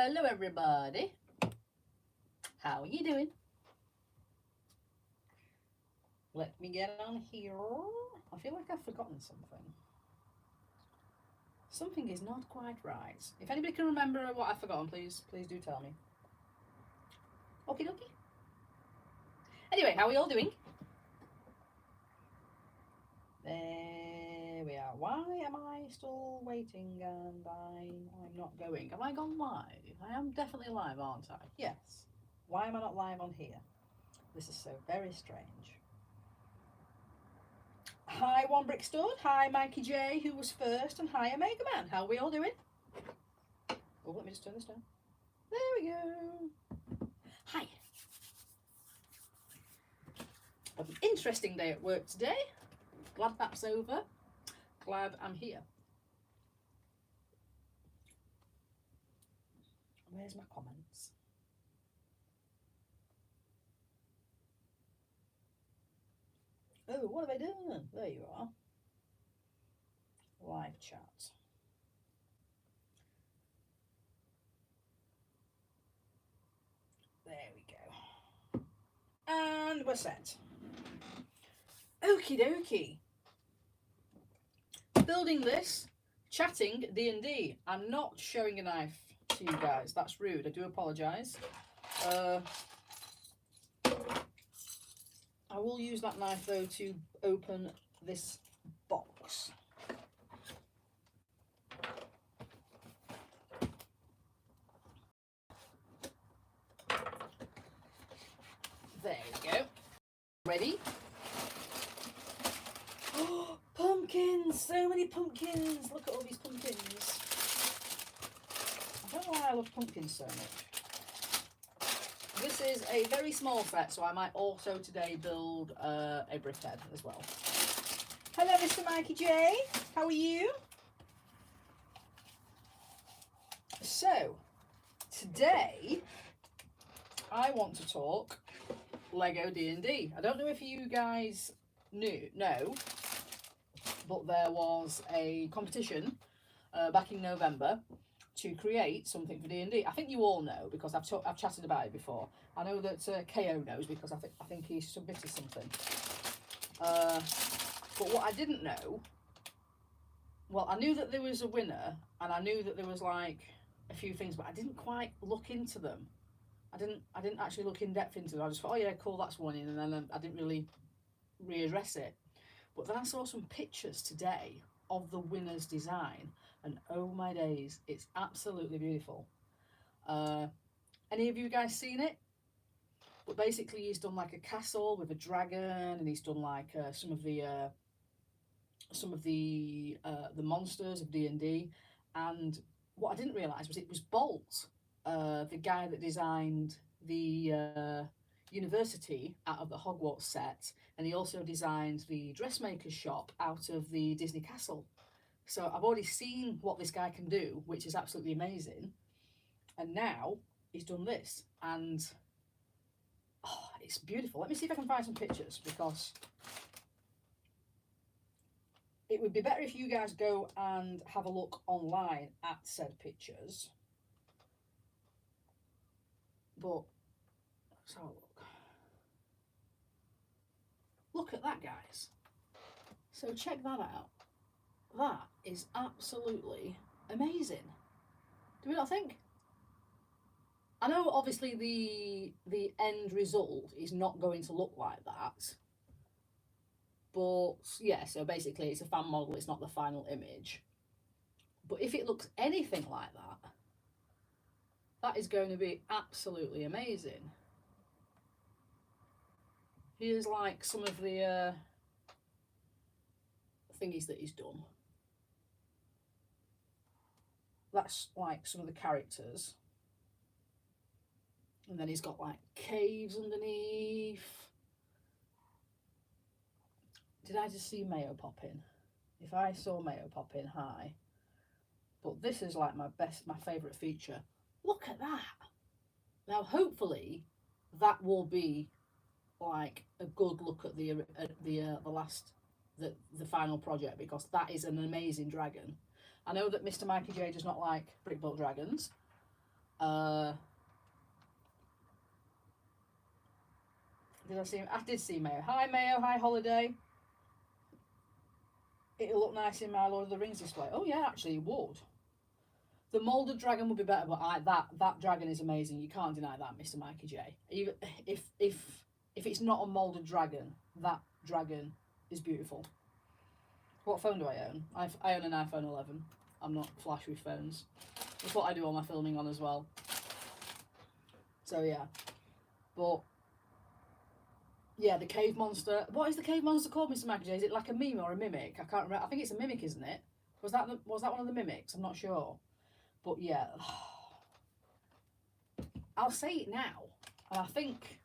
Hello everybody. How are you doing? Let me get on here. I feel like I've forgotten something. Something is not quite right. If anybody can remember what I've forgotten, please do tell me. Okie dokie. Anyway, how are we all doing? There we are. Why am I still waiting and I'm not going? Have I gone live? I am definitely live, aren't I? Yes. Why am I not live on here? This is so very strange. Hi, One Brick Stud. Hi, Mikey J, who was first, and hi, Omega Man. How are we all doing? Oh, let me just turn this down. There we go. Hi. An interesting day at work today. Glad that's over. Glad I'm here. Where's my comments? Oh, what have I done? There you are. Live chat. There we go. And we're set. Okie dokie. Building this, chatting D&D. I'm not showing a knife to you guys. That's rude. I do apologise. I will use that knife though to open this box. There we go. Ready? Oh, pumpkins! So many pumpkins! Look at all these pumpkins. I don't know why I love pumpkins so much. This is a very small set, so I might also today build a brick head as well. Hello, Mr. Mikey J. How are you? So, today I want to talk Lego D&D. I don't know if you guys know, but there was a competition back in November to create something for D&D. I think you all know because I've chatted about it before. I know that KO knows because I think he submitted something. But what I didn't know, well, I knew that there was a winner and I knew that there was like a few things, but I didn't quite look into them. I didn't actually look in depth into them. I just thought, oh yeah, cool, that's winning, and then I didn't really readdress it. But then I saw some pictures today of the winner's design, and oh my days, it's absolutely beautiful. Any of you guys seen it? But basically he's done like a castle with a dragon, and he's done like some of the monsters of D&D. And what I didn't realise was it was Bolt, the guy that designed the university out of the Hogwarts set, and he also designed the dressmaker's shop out of the Disney castle. So I've already seen what this guy can do, which is absolutely amazing. And now he's done this, and oh, it's beautiful. Let me see if I can find some pictures, because it would be better if you guys go and have a look online at said pictures. But let's have a look. Look at that, guys. So check that out. That is absolutely amazing. Do we not think? I know obviously the end result is not going to look like that. But yeah, so basically it's a fan model, it's not the final image. But if it looks anything like that, that is going to be absolutely amazing. Here's like some of the thingies that he's done. That's like some of the characters. And then he's got like caves underneath. Did I just see Mayo pop in? If I saw Mayo pop in, hi. But this is like my favourite feature. Look at that. Now hopefully that will be like a good look at the final project, because that is an amazing dragon. I know that Mr. Mikey J does not like brick built dragons, Did I see him? I did see Mayo. Hi Mayo, hi Holiday. It'll look nice in my Lord of the Rings display. Oh yeah, actually it would. The moulded dragon would be better, but that dragon is amazing. You can't deny that, Mr. Mikey J. Even if it's not a moulded dragon, that dragon is beautiful. What phone do I own? I own an iPhone 11. I'm not flash with phones. That's what I do all my filming on as well. So yeah, but yeah, the cave monster. What is the cave monster called, Mr. Mikey J? Is it like a meme or a mimic? I can't remember. I think it's a mimic, isn't it? Was that one of the mimics? I'm not sure. But yeah, I'll say it now, and I think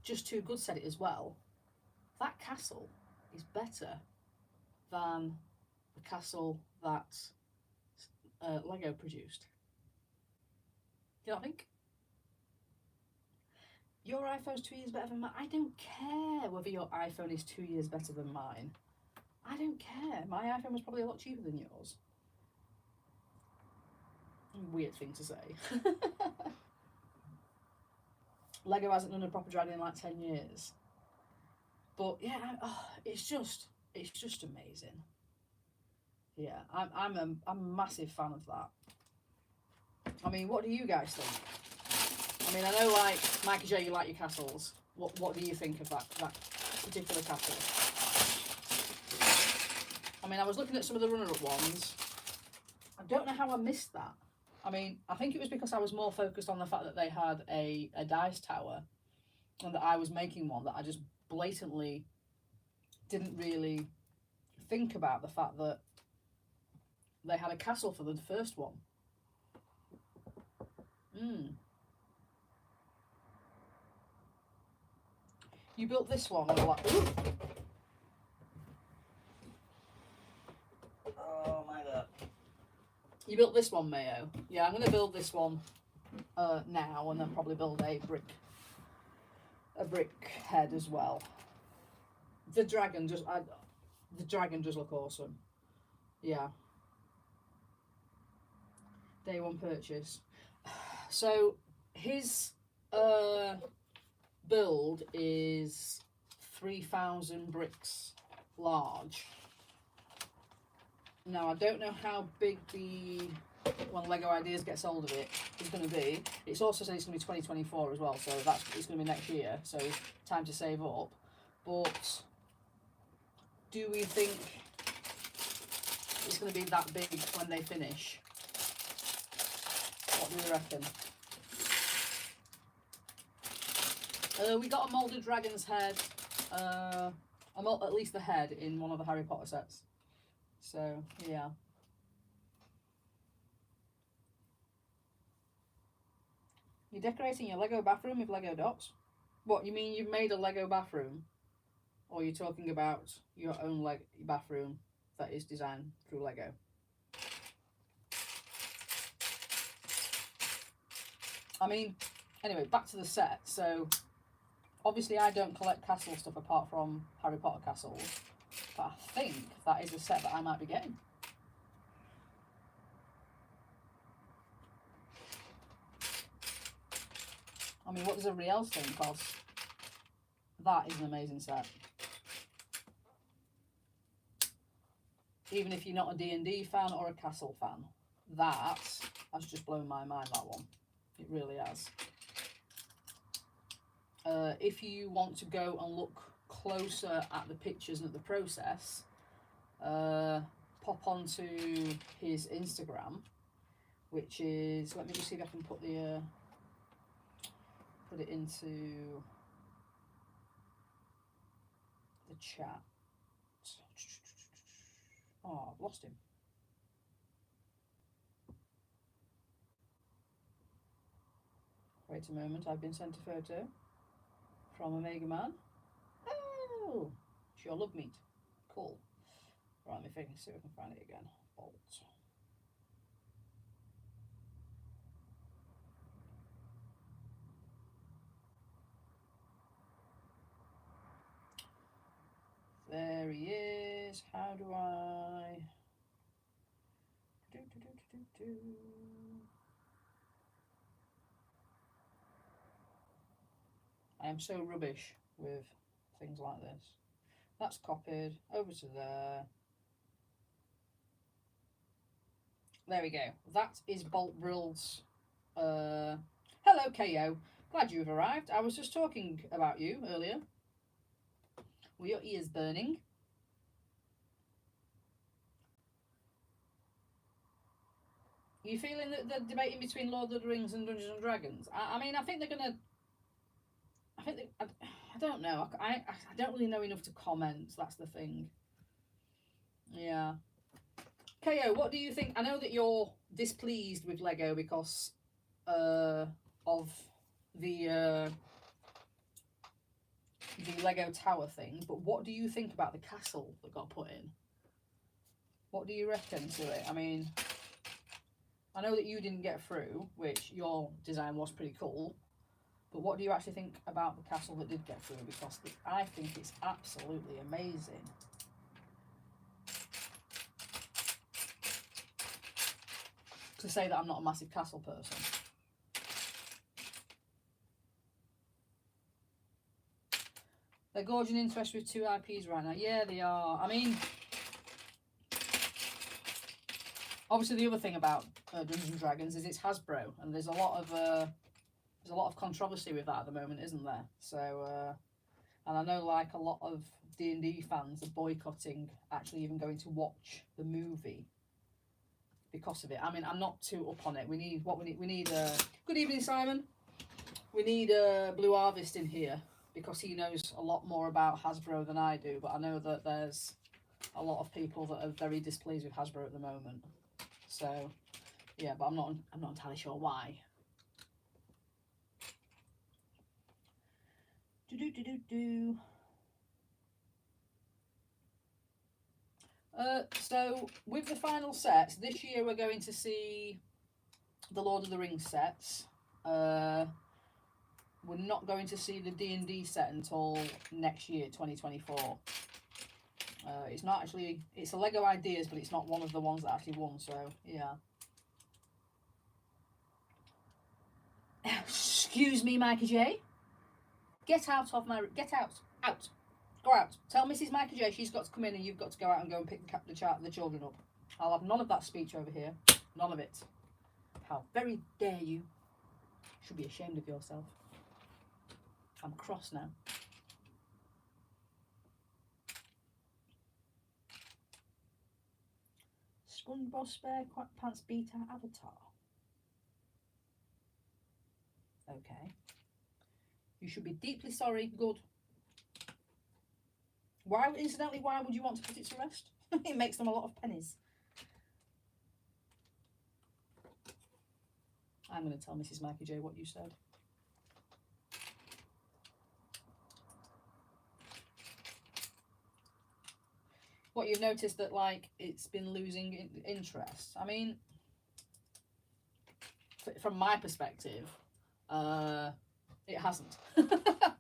Just Too Good said it as well. That castle is better than the castle that Lego produced. Do you not think? Your iPhone's 2 years better than mine. I don't care whether your iPhone is 2 years better than mine. I don't care. My iPhone was probably a lot cheaper than yours. Weird thing to say. Lego hasn't done a proper dragon in like 10 years. But yeah, it's just amazing. Yeah, I'm a massive fan of that. I mean, what do you guys think? I mean, I know like Mikey J, you like your castles. What do you think of that particular castle? I mean, I was looking at some of the runner-up ones. I don't know how I missed that. I mean, I think it was because I was more focused on the fact that they had a dice tower and that I was making one, that I just blatantly didn't really think about the fact that they had a castle for the first one. You built this one with like... Oh my god. You built this one, Mayo. Yeah, I'm going to build this one now, and then probably build a brick head as well. The dragon does look awesome. Yeah. Day one purchase. So his build is 3,000 bricks large. Now I don't know how big when Lego Ideas gets hold of it is going to be. It's also said it's going to be 2024 as well, so it's going to be next year. So time to save up. But do we think it's going to be that big when they finish? What do you reckon? We got a moulded dragon's head, at least the head in one of the Harry Potter sets. So yeah. You're decorating your Lego bathroom with Lego dots? What, you mean you've made a Lego bathroom? Or you're talking about your own bathroom that is designed through Lego? I mean, anyway, back to the set. So, obviously I don't collect castle stuff apart from Harry Potter castles. But I think that is a set that I might be getting. I mean, what does everybody else think? Because that is an amazing set. Even if you're not a D&D fan or a castle fan, that has just blown my mind, that one. It really has. If you want to go and look closer at the pictures and at the process, pop onto his Instagram, which is, let me just see if I can put it into the chat. Oh, I've lost him. Wait a moment, I've been sent a photo from Omega Man. Oh, sure love meat. Cool. Right, let me see if I can find it again. Bolt. There he is. How do I... I am so rubbish with things like this. That's copied over to there. There we go. That is Bolt Brill's. Hello, KO. Glad you've arrived. I was just talking about you earlier. Were your ears burning? Are you feeling that they're debating between Lord of the Rings and Dungeons and Dragons? I mean, I think they're gonna. I don't know. I don't really know enough to comment. That's the thing. Yeah. KO, what do you think? I know that you're displeased with Lego because of the Lego tower thing, but what do you think about the castle that got put in? What do you reckon to it? I mean, I know that you didn't get through, which your design was pretty cool, but what do you actually think about the castle that did get through? Because I think it's absolutely amazing. To say that I'm not a massive castle person. They're gorging interest with 2 IPs right now. Yeah, they are. I mean, obviously the other thing about Dungeons and Dragons is it's Hasbro, and there's a lot of controversy with that at the moment, isn't there? So, and I know like a lot of D&D fans are boycotting actually even going to watch the movie because of it. I mean, I'm not too up on it. We need good evening, Simon. We need Blue Harvest in here because he knows a lot more about Hasbro than I do, but I know that there's a lot of people that are very displeased with Hasbro at the moment. So, yeah, but I'm not entirely sure why. So with the final sets this year, we're going to see the Lord of the Rings sets. We're not going to see the D&D set until next year, 2024. It's not actually, it's a Lego Ideas, but it's not one of the ones that actually won, so yeah. Excuse me, Mikey J. Get out. Go out. Tell Mrs. Mikey J she's got to come in and you've got to go out and go and pick the children up. I'll have none of that speech over here. None of it. How very dare you. Should be ashamed of yourself. I'm cross now. SpongeBob Spare Quack Pants Beta Avatar. Okay. You should be deeply sorry. Good. Why, incidentally, why would you want to put it to rest? It makes them a lot of pennies. I'm going to tell Mrs. Mikey J what you said. What, you've noticed that, like, it's been losing interest? I mean, from my perspective, it hasn't. But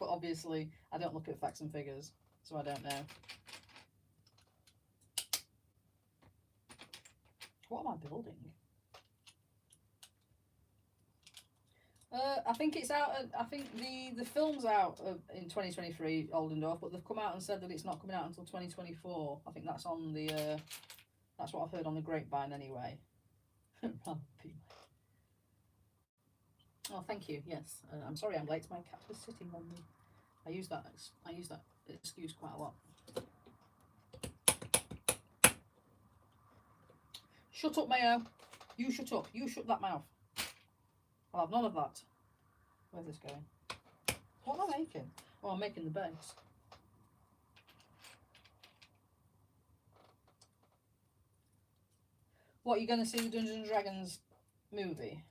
obviously, I don't look at facts and figures, so I don't know. What am I building? I think it's out. I think the film's out in 2023, Oldendorf, but they've come out and said that it's not coming out until 2024. I think that's on the. That's what I've heard on the grapevine, anyway. Oh, thank you. Yes, I'm sorry I'm late. My cat was sitting on me. I use that excuse quite a lot. Shut up, Mayo. You shut up. You shut that mouth. I'll have none of that. Where's this going? What am I making? Oh, I'm making the base. What, are you going to see the Dungeons and Dragons movie?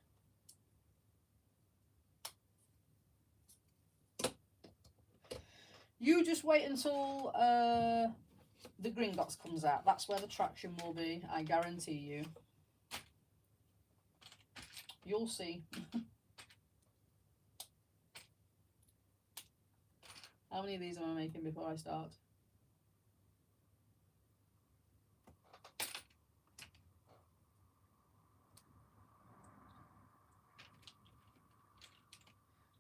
You just wait until the Gringotts comes out. That's where the traction will be, I guarantee you. You'll see. How many of these am I making before I start?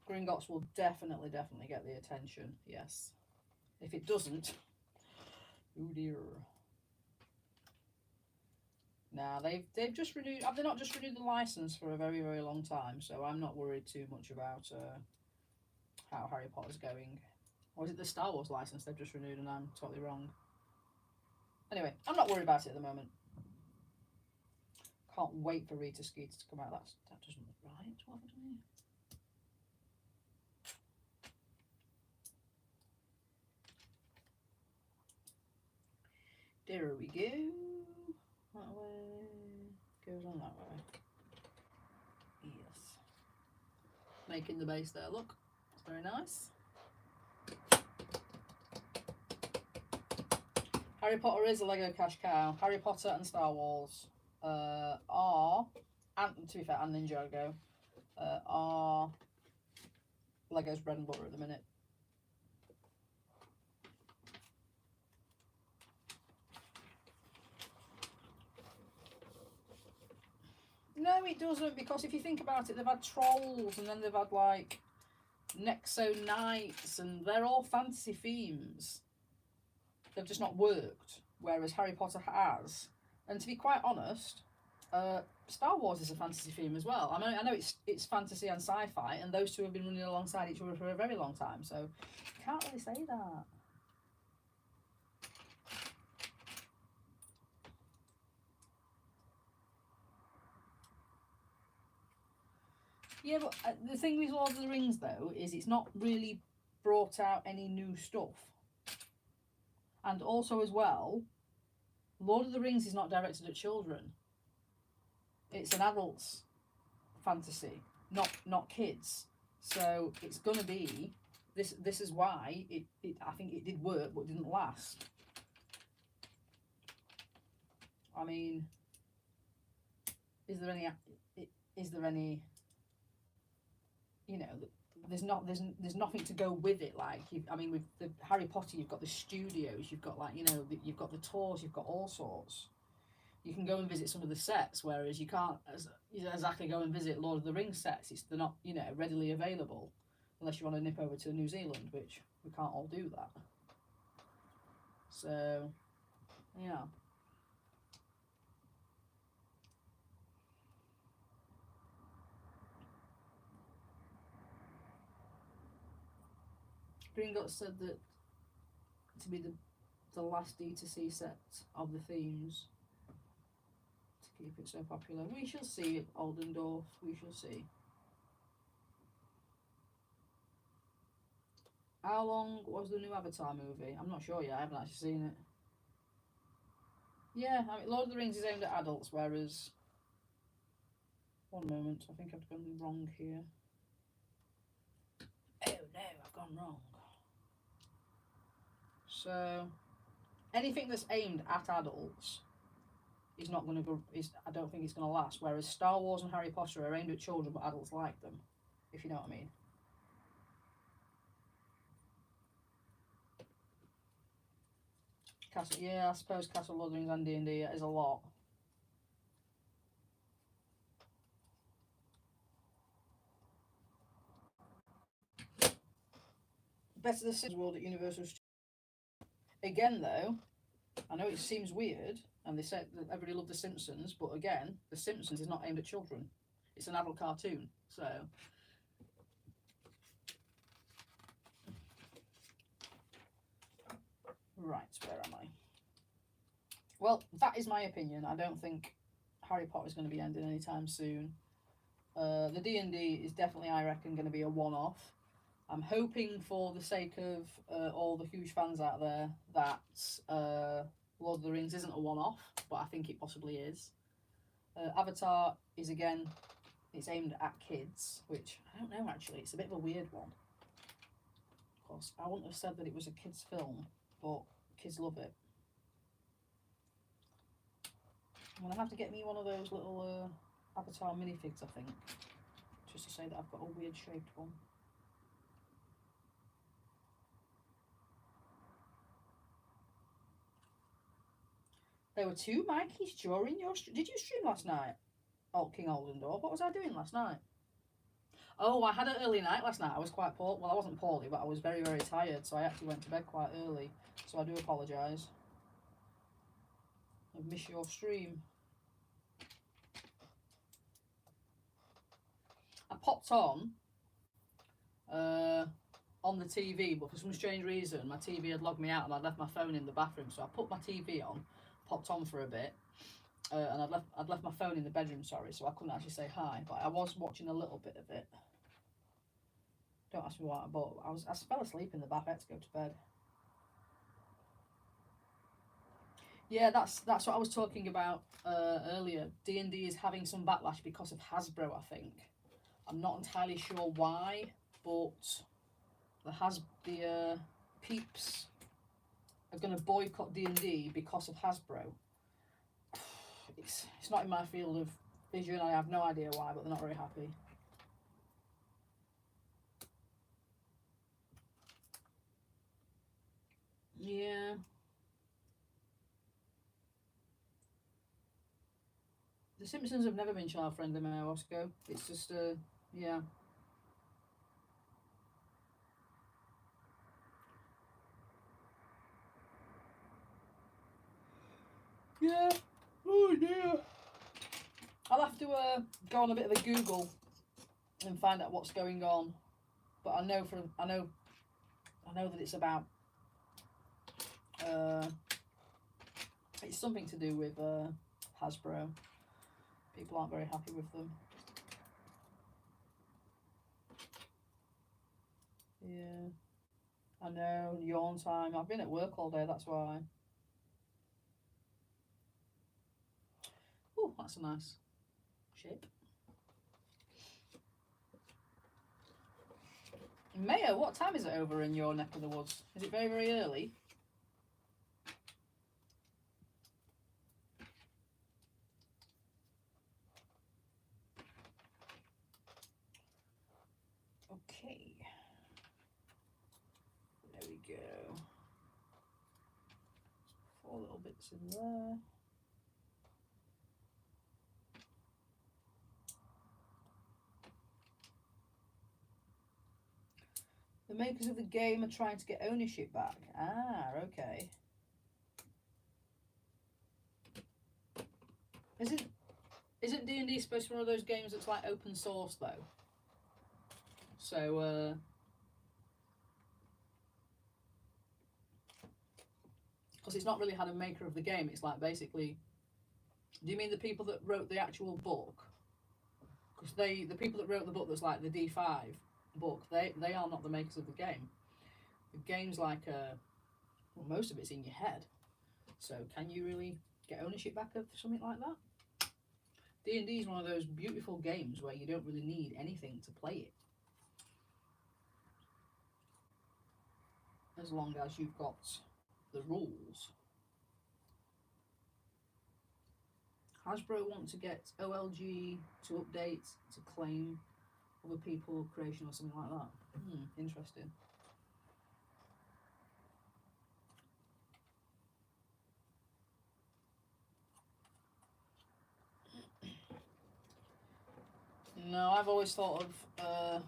Gringotts will definitely get the attention. Yes. If it doesn't, oh dear. Now they've just renewed. Have they not just renewed the license for a very long time? So I'm not worried too much about how Harry Potter's going. Or is it the Star Wars license they've just renewed and I'm totally wrong? Anyway, I'm not worried about it at the moment. Can't wait for Rita Skeeter to come out. That doesn't look right. What have I done here? There we go. That way. Goes on that way. Yes. Making the base there, look. It's very nice. Harry Potter is a Lego cash cow. Harry Potter and Star Wars are, and to be fair, and Ninjago are Lego's bread and butter at the minute. No, it doesn't, because if you think about it, they've had trolls and then they've had like Nexo Knights, and they're all fantasy themes. They've just not worked, whereas Harry Potter has. And to be quite honest, Star Wars is a fantasy theme as well. I mean, I know it's fantasy and sci-fi, and those two have been running alongside each other for a very long time, so you can't really say that. Yeah, but the thing with Lord of the Rings, though, is it's not really brought out any new stuff. And also, as well, Lord of the Rings is not directed at children. It's an adult's fantasy, not kids. So it's gonna be this. This is why it I think it did work, but didn't last. I mean, is there any? You know, there's nothing to go with it. Like, I mean, with the Harry Potter, you've got the studios, you've got like, you know, you've got the tours, you've got all sorts. You can go and visit some of the sets, whereas you can't exactly go and visit Lord of the Rings sets. They're not, you know, readily available unless you want to nip over to New Zealand, which we can't all do that. So, yeah. Gringotts said that to be the last D2C set of the themes to keep it so popular. We shall see, Oldendorf. We shall see. How long was the new Avatar movie? I'm not sure yet. I haven't actually seen it. Yeah, I mean, Lord of the Rings is aimed at adults, whereas... One moment, I think I've gone wrong here. Oh no, I've gone wrong. So, anything that's aimed at adults is not going to go. I don't think it's going to last. Whereas Star Wars and Harry Potter are aimed at children, but adults like them, if you know what I mean. Castle, yeah, I suppose Castle Lord of the Rings and D&D is a lot. Better the Sims World at Universal Studios. Again, though, I know it seems weird, and they said that everybody loved The Simpsons, but again, The Simpsons is not aimed at children. It's an adult cartoon, so... Right, where am I? Well, that is my opinion. I don't think Harry Potter is going to be ending anytime soon. The D&D is definitely, I reckon, going to be a one-off. I'm hoping, for the sake of all the huge fans out there, that Lord of the Rings isn't a one-off, but I think it possibly is. Avatar is, again, it's aimed at kids, which I don't know, actually. It's a bit of a weird one. Of course, I wouldn't have said that it was a kids' film, but kids love it. I'm going to have to get me one of those little Avatar minifigs, I think, just to say that I've got a weird shaped one. There were two Mikeys during your... Did you stream last night? Oh, King Oldendorf. What was I doing last night? Oh, I had an early night last night. I was quite poor. Well, I wasn't poorly, but I was very, very tired. So I actually went to bed quite early. So I do apologise. I've missed your stream. I popped on the TV, but for some strange reason, my TV had logged me out and I'd left my phone in the bathroom. So I put my TV on, popped on for a bit, and I'd left my phone in the bedroom. Sorry, so I couldn't actually say hi, but I was watching a little bit of it. Don't ask me what, but I fell asleep in the bath. I had to go to bed. Yeah, that's what I was talking about earlier. D&D is having some backlash because of Hasbro, I think. I'm not entirely sure why, but the peeps are going to boycott D&D because of Hasbro. It's not in my field of vision. I have no idea why, but they're not very happy. Yeah. The Simpsons have never been child friendly, Mayor Osco. It's just, yeah. Yeah. Oh dear. I'll have to go on a bit of a Google and find out what's going on. But I know that it's about it's something to do with Hasbro. People aren't very happy with them. Yeah. I know, yawn time. I've been at work all day, that's why. Oh, that's a nice shape. Mayo, what time is it over in your neck of the woods? Is it very, very early? Okay. There we go. 4 little bits in there. The makers of the game are trying to get ownership back. Ah, okay. Isn't D&D supposed to be one of those games that's like open source though? So because it's not really had a maker of the game. It's like basically, do you mean the people that wrote the actual book? Because the people that wrote the book that's like the D5 book, they are not the makers of the game. The game's like well, most of it's in your head. So can you really get ownership back of something like that? D&D is one of those beautiful games where you don't really need anything to play it, as long as you've got the rules. Hasbro want to get OLG to update to claim other people creation or something like that. Interesting. No, I've always thought of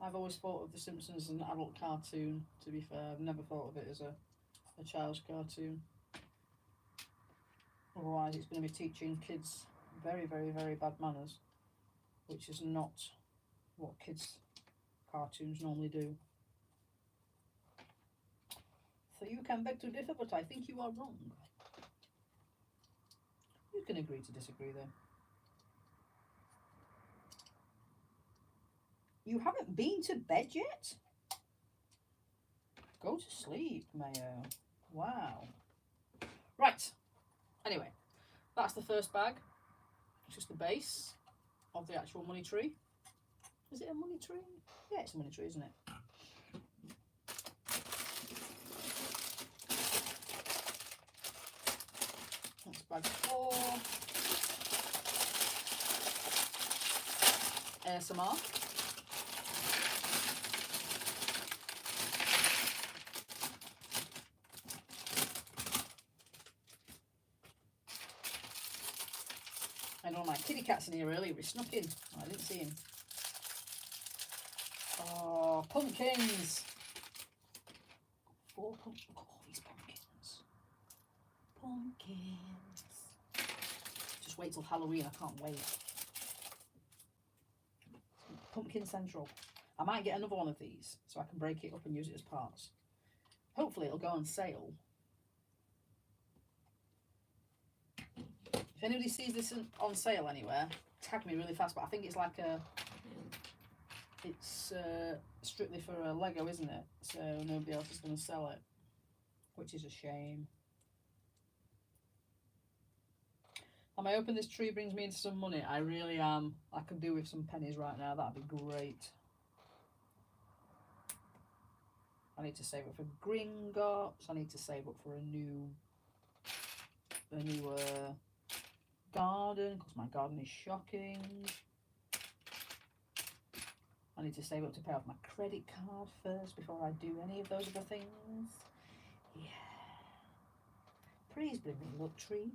I've always thought of The Simpsons as an adult cartoon, to be fair. I've never thought of it as a child's cartoon. Otherwise it's going to be teaching kids very, very, very bad manners, which is not what kids' cartoons normally do. So you can beg to differ, but I think you are wrong. You can agree to disagree though. You haven't been to bed yet? Go to sleep, Mayo. Wow. Right. Anyway, that's the first bag. It's just the base of the actual money tree. Is it a money tree? Yeah, it's a money tree, isn't it? That's bag 4. ASMR. I know my kitty cat's in here earlier. He snuck in. I didn't see him. Oh, pumpkins. 4 pumpkins. Look at all these pumpkins. Pumpkins. Just wait till Halloween. I can't wait. Pumpkin Central. I might get another one of these so I can break it up and use it as parts. Hopefully it'll go on sale. If anybody sees this on sale anywhere, tag me really fast. But I think it's like it's strictly for a Lego, isn't it? So nobody else is going to sell it, which is a shame. Am I hoping this tree brings me into some money? I really am. I could do with some pennies right now. That'd be great. I need to save up for Gringotts. I need to save up for a new garden, because my garden is shocking. I need to save up to pay off my credit card first before I do any of those other things. Yeah. Please bring me luck, tree.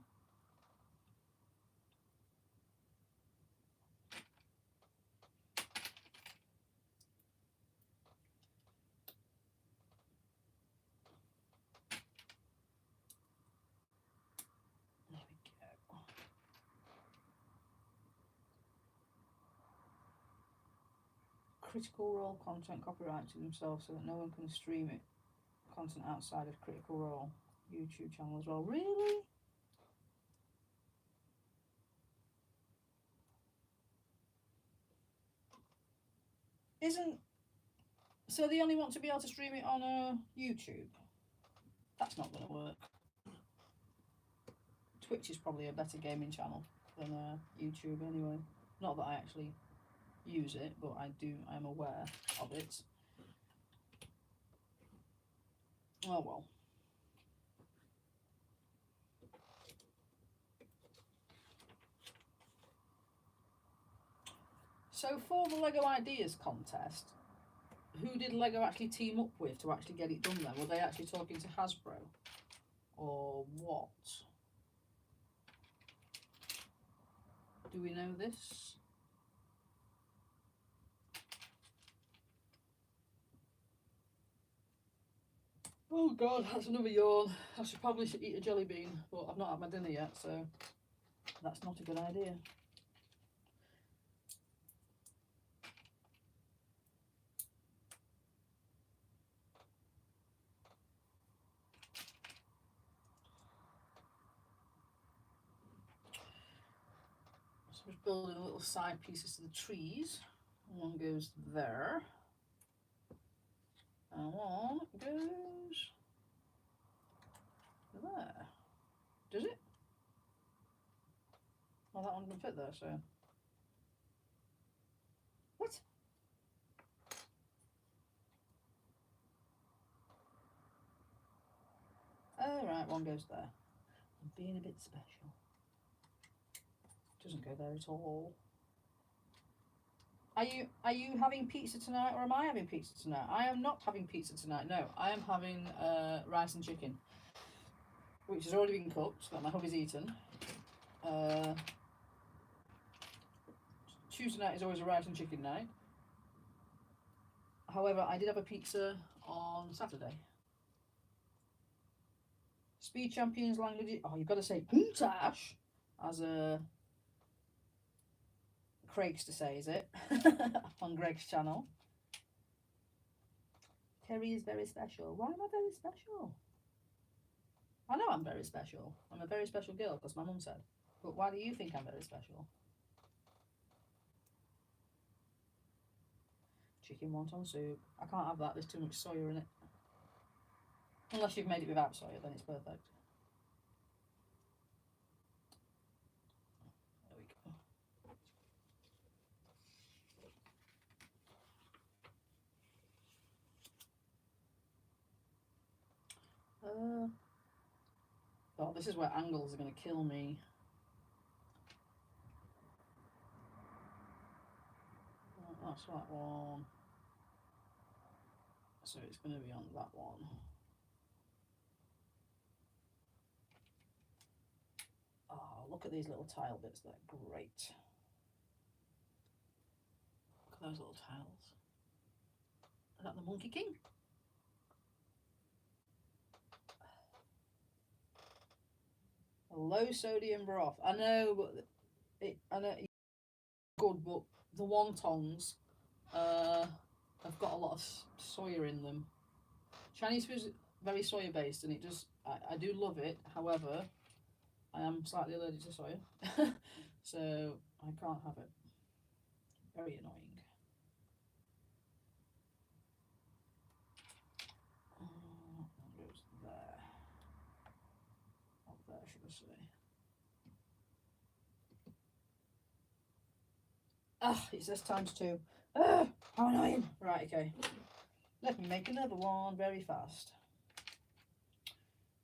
Critical Role content copyright to themselves so that no one can stream it. Content outside of Critical Role YouTube channel as well. Really? So they only want to be able to stream it on YouTube? That's not going to work. Twitch is probably a better gaming channel than YouTube anyway. Not that I actually use it, but I'm aware of it. Oh well. So for the Lego Ideas contest, who did Lego actually team up with to actually get it done then? Were they actually talking to Hasbro? Or what? Do we know this? Oh god, that's another yawn. I should probably eat a jelly bean, but I've not had my dinner yet, so that's not a good idea. So I'm just building little side pieces to the trees. One goes there. And one goes there. Does it? Well, that one doesn't fit there, so. What? Oh, right, one goes there. I'm being a bit special. Doesn't go there at all. Are you having pizza tonight, or am I having pizza tonight? I am not having pizza tonight. No, I am having rice and chicken, which has already been cooked that my hubby's eaten. Tuesday night is always a rice and chicken night. However, I did have a pizza on Saturday. Speed Champions language. Oh, you've got to say puntash as Craig's to say, is it? On Greg's channel. Terry is very special. Why am I very special? I know I'm very special. I'm a very special girl because my mum said. But why do you think I'm very special? Chicken wonton soup. I can't have that. There's too much soya in it. Unless you've made it without soya, then it's perfect. There we go. Oh, this is where angles are going to kill me. That's that one. So it's going to be on that one. Oh, Look at these little tile bits, they're great. Look at those little tiles. Is that the Monkey King? A low sodium broth. I know, but I know it's good, but the wontons have got a lot of soya in them. Chinese food is very soya based, and it just I do love it. However, I am slightly allergic to soya, so I can't have it. Very annoying. That goes there. Up there, should I say? Ah, it says ×2. Ah, how annoying! Right, okay. Let me make another one very fast.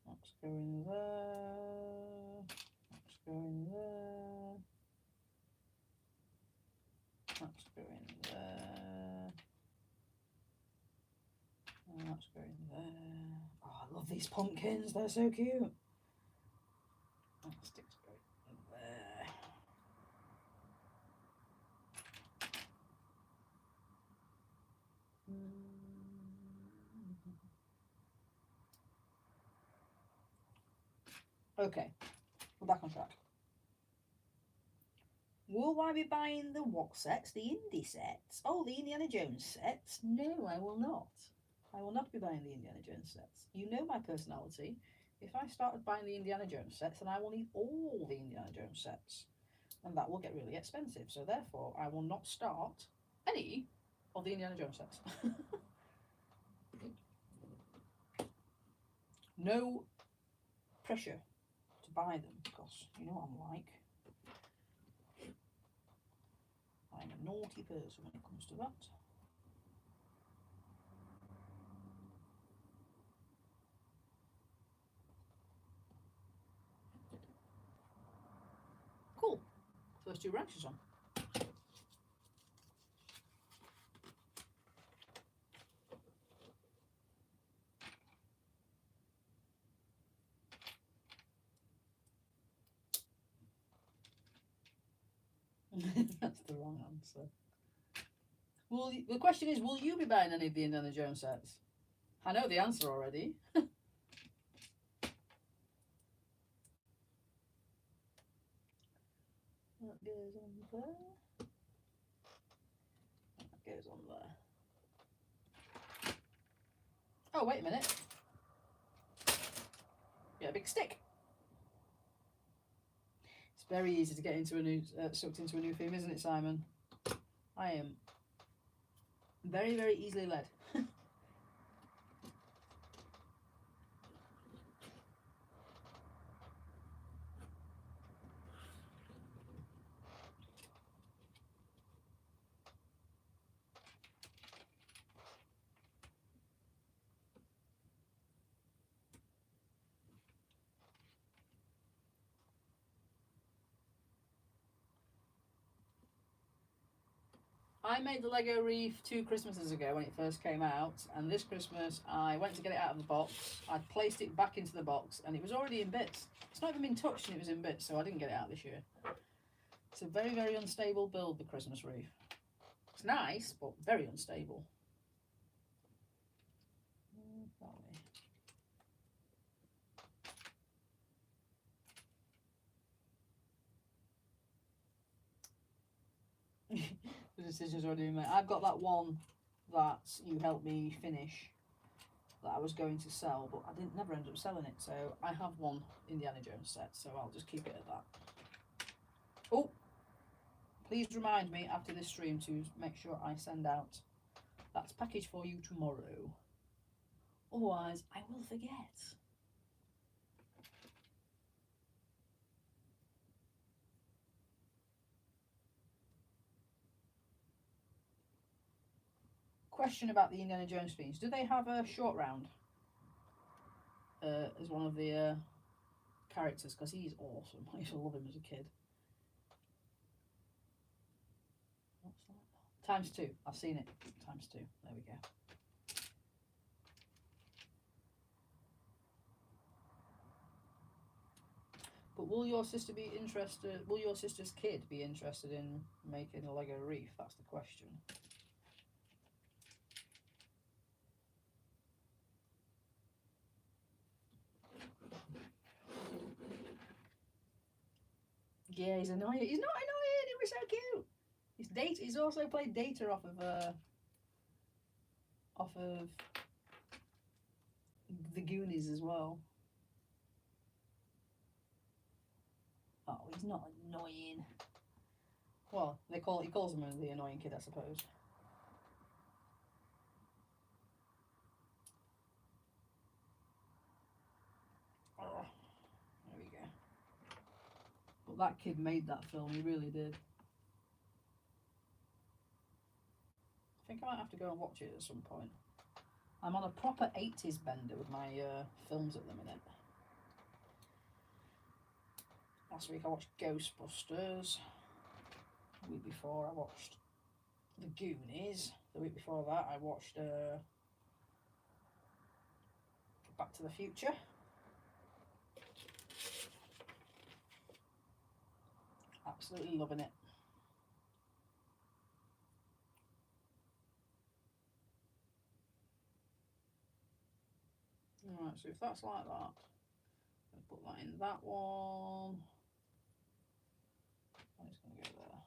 That's going there. That's going there. That's going there. And that's going there. Oh, I love these pumpkins. They're so cute. That sticks going there. Okay, we're back on track. Will I be buying the what sets? The indie sets? Oh, the Indiana Jones sets? No, I will not. I will not be buying the Indiana Jones sets. You know my personality. If I started buying the Indiana Jones sets, then I will need all the Indiana Jones sets. And that will get really expensive. So therefore, I will not start any of the Indiana Jones sets. No pressure to buy them, because you know what I'm like. I'm a naughty person when it comes to that. Cool. First 2 branches on. That's the wrong answer. The question is, will you be buying any of the Indiana Jones sets? I know the answer already. That goes on there. That goes on there. Oh, wait a minute. Get a big stick. It's very easy to get into a new, sucked into a new theme, isn't it, Simon? I am very, very easily led. I made the Lego wreath 2 Christmases ago when it first came out, and this Christmas I went to get it out of the box. I placed it back into the box, and it was already in bits. It's not even been touched, and it was in bits, so I didn't get it out this year. It's a very, very unstable build, the Christmas wreath. It's nice, but very unstable. The decision's already been made. I've got that one that you helped me finish that I was going to sell, but I never ended up selling it. So I have one Indiana Jones set, so I'll just keep it at that. Oh, please remind me after this stream to make sure I send out that package for you tomorrow. Otherwise, I will forget. Question about the Indiana Jones themes. Do they have a short round as one of the characters? Because he's awesome. I used to love him as a kid. What's that? ×2. I've seen it. ×2. There we go. But will your sister be interested? Will your sister's kid be interested in making a Lego reef? That's the question. Yeah, he's annoying. He's not annoying. He was so cute. He's data. He's also played Data off of the Goonies as well. Oh, he's not annoying. Well, he calls him the annoying kid, I suppose. Oh, there we go. But that kid made that film. He really did. I think I might have to go and watch it at some point. I'm on a proper 80s bender with my films at the minute. Last week I watched Ghostbusters. The week before I watched The Goonies. The week before that I watched Back to the Future. Absolutely loving it. Alright, so if that's like that, I'm going to put that in that one. I'm just going to go there.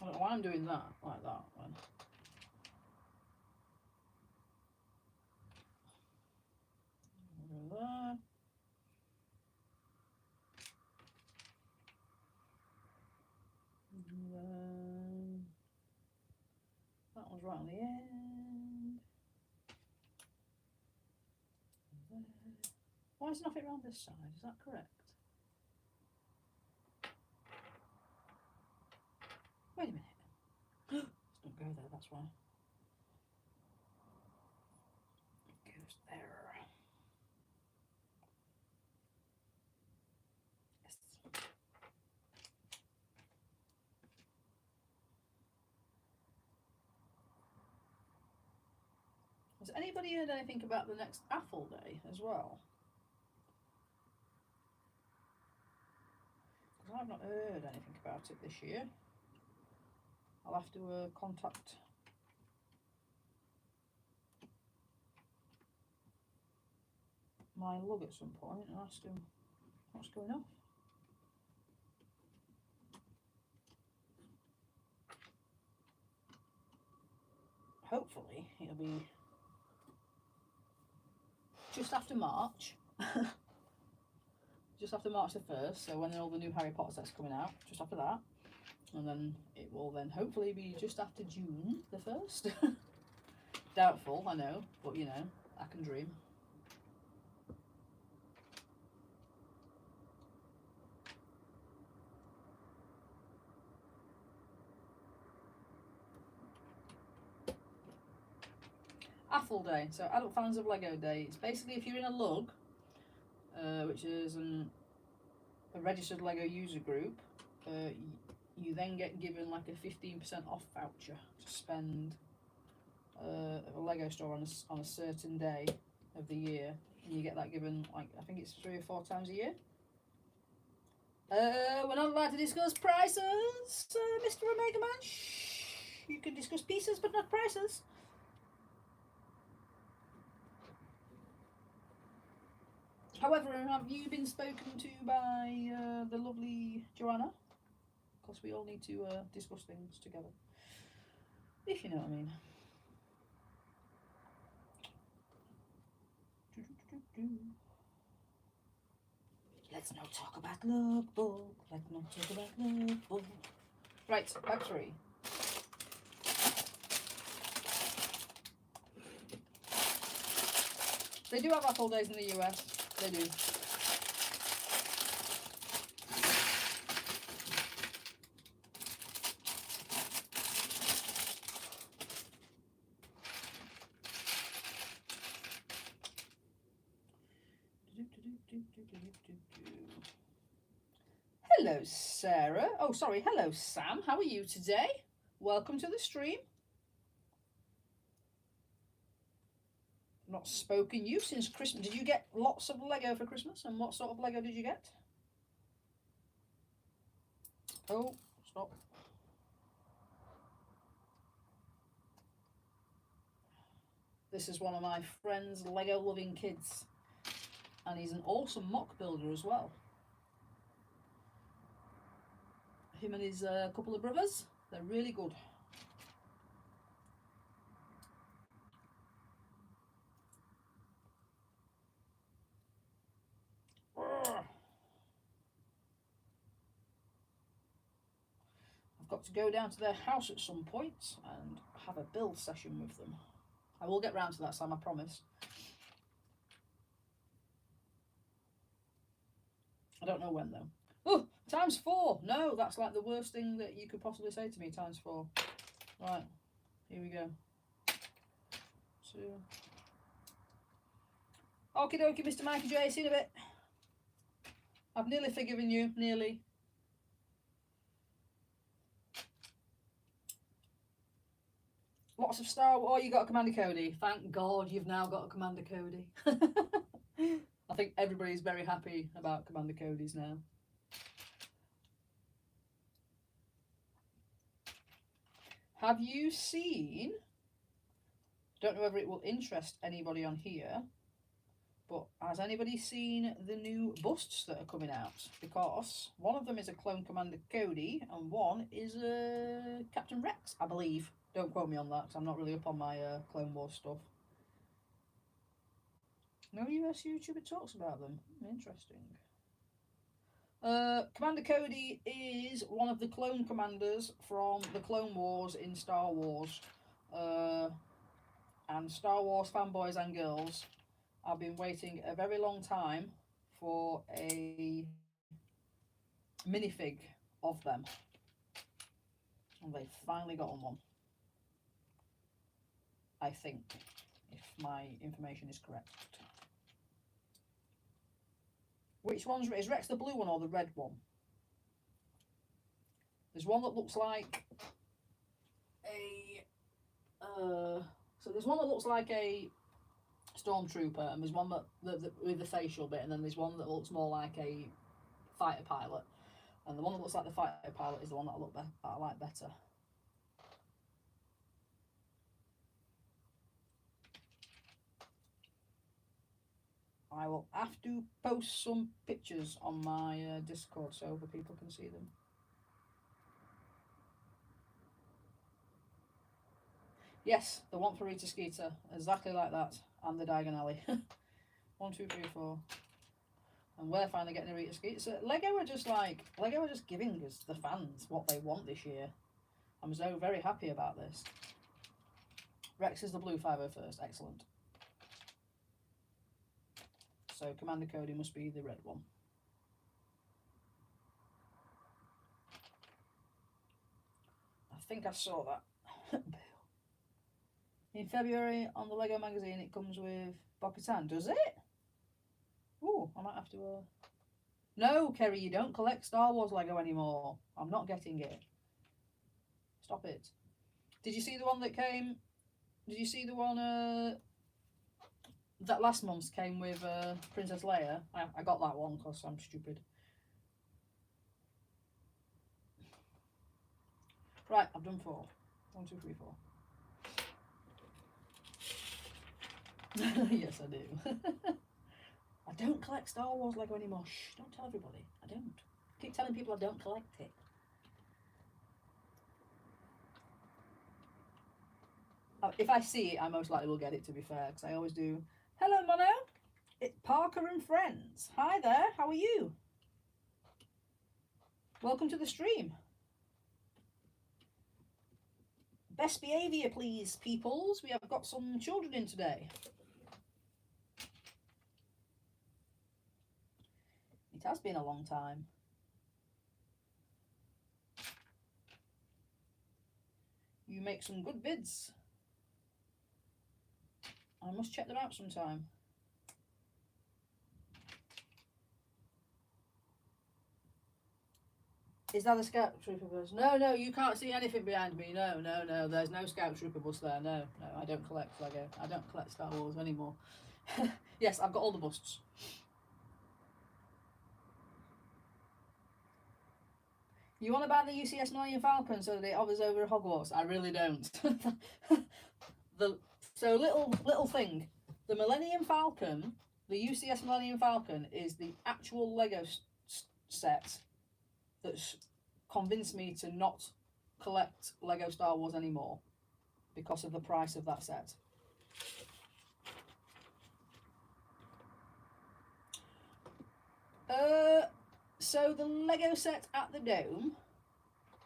I don't know why I'm doing that like that when. Go there. And then that one's right on the end. Why is nothing around this side? Is that correct? Wait a minute. Let's not go there, that's why. It goes there. Yes. Has anybody heard anything about the next Apple Day as well? Because I've not heard anything about it this year. I'll have to contact my lug at some point and ask him what's going on. Hopefully it'll be just after March. Just after March the 1st, so when all the new Harry Potter sets coming out, just after that. And then it will then hopefully be just after June the 1st. Doubtful, I know, but you know, I can dream. Apple Day, so Adult Fans of Lego Day. It's basically if you're in a lug, which is a registered Lego user group, you then get given like a 15% off voucher to spend at a Lego store on a certain day of the year, and you get that given like I think it's 3 or 4 times a year. We're not allowed to discuss prices, Mr. Omega Man. Shh. You can discuss pieces, but not prices. However, have you been spoken to by the lovely Joanna? Because we all need to discuss things together. If you know what I mean. Let's not talk about lookbook. Let's not talk about lookbook. Right, bag 3. They do have Apple Days in the US. They do. Hello, Sarah. Oh, sorry. Hello, Sam. How are you today? Welcome to the stream. Not spoken you since Christmas. Did you get lots of Lego for Christmas? And what sort of Lego did you get? Oh, stop. This is one of my friend's Lego loving kids. And he's an awesome mock builder as well. Him and his couple of brothers, they're really good. I've got to go down to their house at some point and have a build session with them. I will get round to that, Sam, I promise. I don't know when though. Oh, ×4. No, that's like the worst thing that you could possibly say to me, ×4. Right, here we go. 2. Okie dokie, Mr. Mikey J, see you in a bit. I've nearly forgiven you, nearly. Lots of Star Wars. Oh, you got a Commander Cody. Thank God you've now got a Commander Cody. I think everybody's very happy about Commander Codys now. Have you seen, don't know whether it will interest anybody on here, but has anybody seen the new busts that are coming out? Because one of them is a clone Commander Cody and one is a Captain Rex, I believe. Don't quote me on that because I'm not really up on my Clone Wars stuff. No US YouTuber talks about them. Interesting. Commander Cody is one of the clone commanders from the Clone Wars in Star Wars. And Star Wars fanboys and girls, I've been waiting a very long time for a minifig of them. And they finally got on one. I think, if my information is correct. Which one's, is Rex the blue one or the red one? There's one that looks like a so there's one that looks like a stormtrooper, and there's one that with the facial bit, and then there's one that looks more like a fighter pilot, and the one that looks like the fighter pilot is the one that I like better. I will have to post some pictures on my Discord so other people can see them. Yes, the one for Rita Skeeter, exactly like that, and the Diagon Alley. 1, 2, 3, 4. And we're finally getting a Rita Skeeter. So Lego are just giving us, the fans, what they want this year. I'm so very happy about this. Rex is the blue 501st, excellent. So Commander Cody must be the red one. I think I saw that. In February on the Lego magazine it comes with Bo-Katan, does it? Oh, I might have to... No, Kerry, you don't collect Star Wars Lego anymore. I'm not getting it. Stop it. Did you see the one that came... Did you see the one that last month came with Princess Leia? I got that one because I'm stupid. Right, I've done 4. 1, 2, 3, 4. Yes, I do. I don't collect Star Wars Lego anymore. Shh, don't tell everybody. I don't. I keep telling people I don't collect it. If I see it, I most likely will get it, to be fair, because I always do. Hello, Mono. It's Parker and friends. Hi there. How are you? Welcome to the stream. Best behaviour, please, peoples. We have got some children in today. It has been a long time. You make some good vids. I must check them out sometime. Is that a scout trooper bus? No, no, you can't see anything behind me. No, no, no. There's no scout trooper bus there. No, no. I don't collect Lego. I don't collect Star Wars anymore. Yes, I've got all the busts. You want to buy the UCS Millennium Falcon so that it hovers over Hogwarts? I really don't. the so little thing. The Millennium Falcon, the UCS Millennium Falcon, is the actual Lego set that's convinced me to not collect Lego Star Wars anymore because of the price of that set. So the Lego set at the Dome,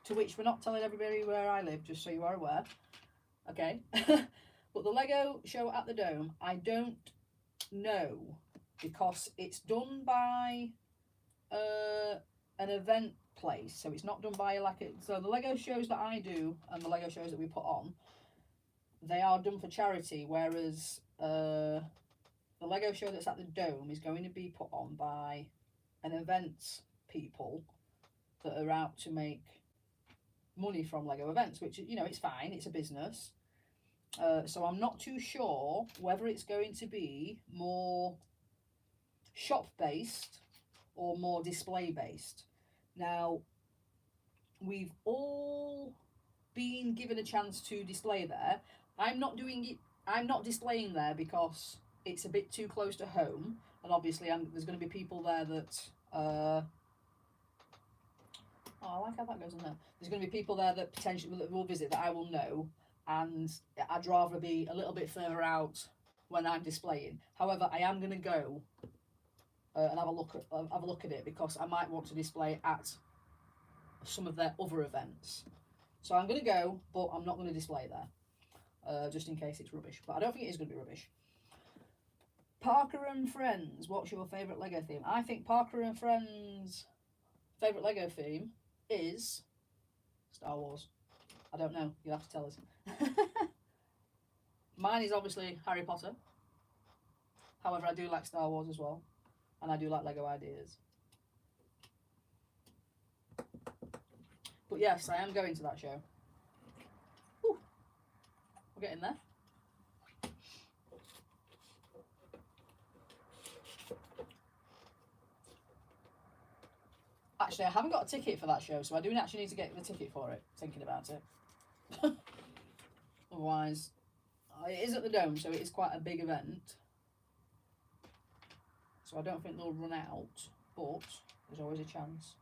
to which we're not telling everybody where I live, just so you are aware. Okay. But the Lego show at the Dome, I don't know, because it's done by an event place, so it's not done by so the Lego shows that I do and the Lego shows that we put on, they are done for charity, whereas the Lego show that's at the Dome is going to be put on by an event people that are out to make money from Lego events, which, you know, it's fine, it's a business. So I'm not too sure whether it's going to be more shop based or more display based. Now, we've all been given a chance to display there. I'm not doing it. I'm not displaying there because it's a bit too close to home, and obviously there's going to be people there that. Oh, I like how that goes in there. There's going to be people there that potentially will visit that I will know, and I'd rather be a little bit further out when I'm displaying. However, I am going to go and have a look at it because I might want to display at some of their other events. So I'm going to go, but I'm not going to display there, just in case it's rubbish. But I don't think it is going to be rubbish. Parker and Friends, what's your favourite Lego theme? I think Parker and Friends' favourite Lego theme is Star Wars. I don't know, you'll have to tell us. Mine is obviously Harry Potter. However, I do like Star Wars as well. And I do like Lego ideas. But yes, I am going to that show. Whew. We're getting there. Actually, I haven't got a ticket for that show, so I do actually need to get the ticket for it, thinking about it. Otherwise, it is at the Dome, so it is quite a big event. So I don't think they'll run out, but there's always a chance.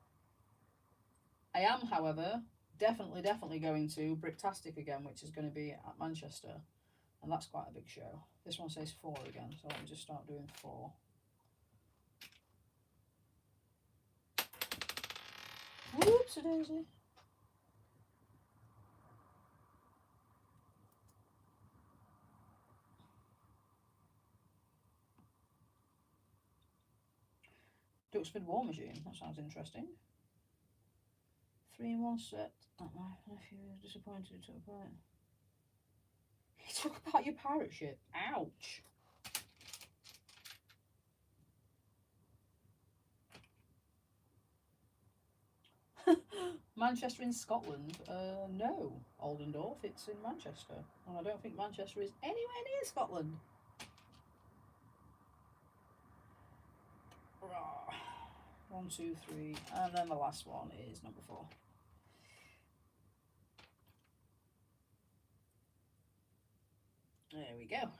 I am, however, definitely going to Bricktastic again, which is going to be at Manchester. And that's quite a big show. This one says 4 again, so let me just start doing 4. Whoops-a-daisy. Duxford War Machine, that sounds interesting. 3-in-1 set. My nephew is disappointed to buy it. He took apart your pirate ship. Ouch. Manchester in Scotland? No. Oldendorf, it's in Manchester. And I don't think Manchester is anywhere near Scotland. 1, 2, 3, and then the last one is number 4. There we go.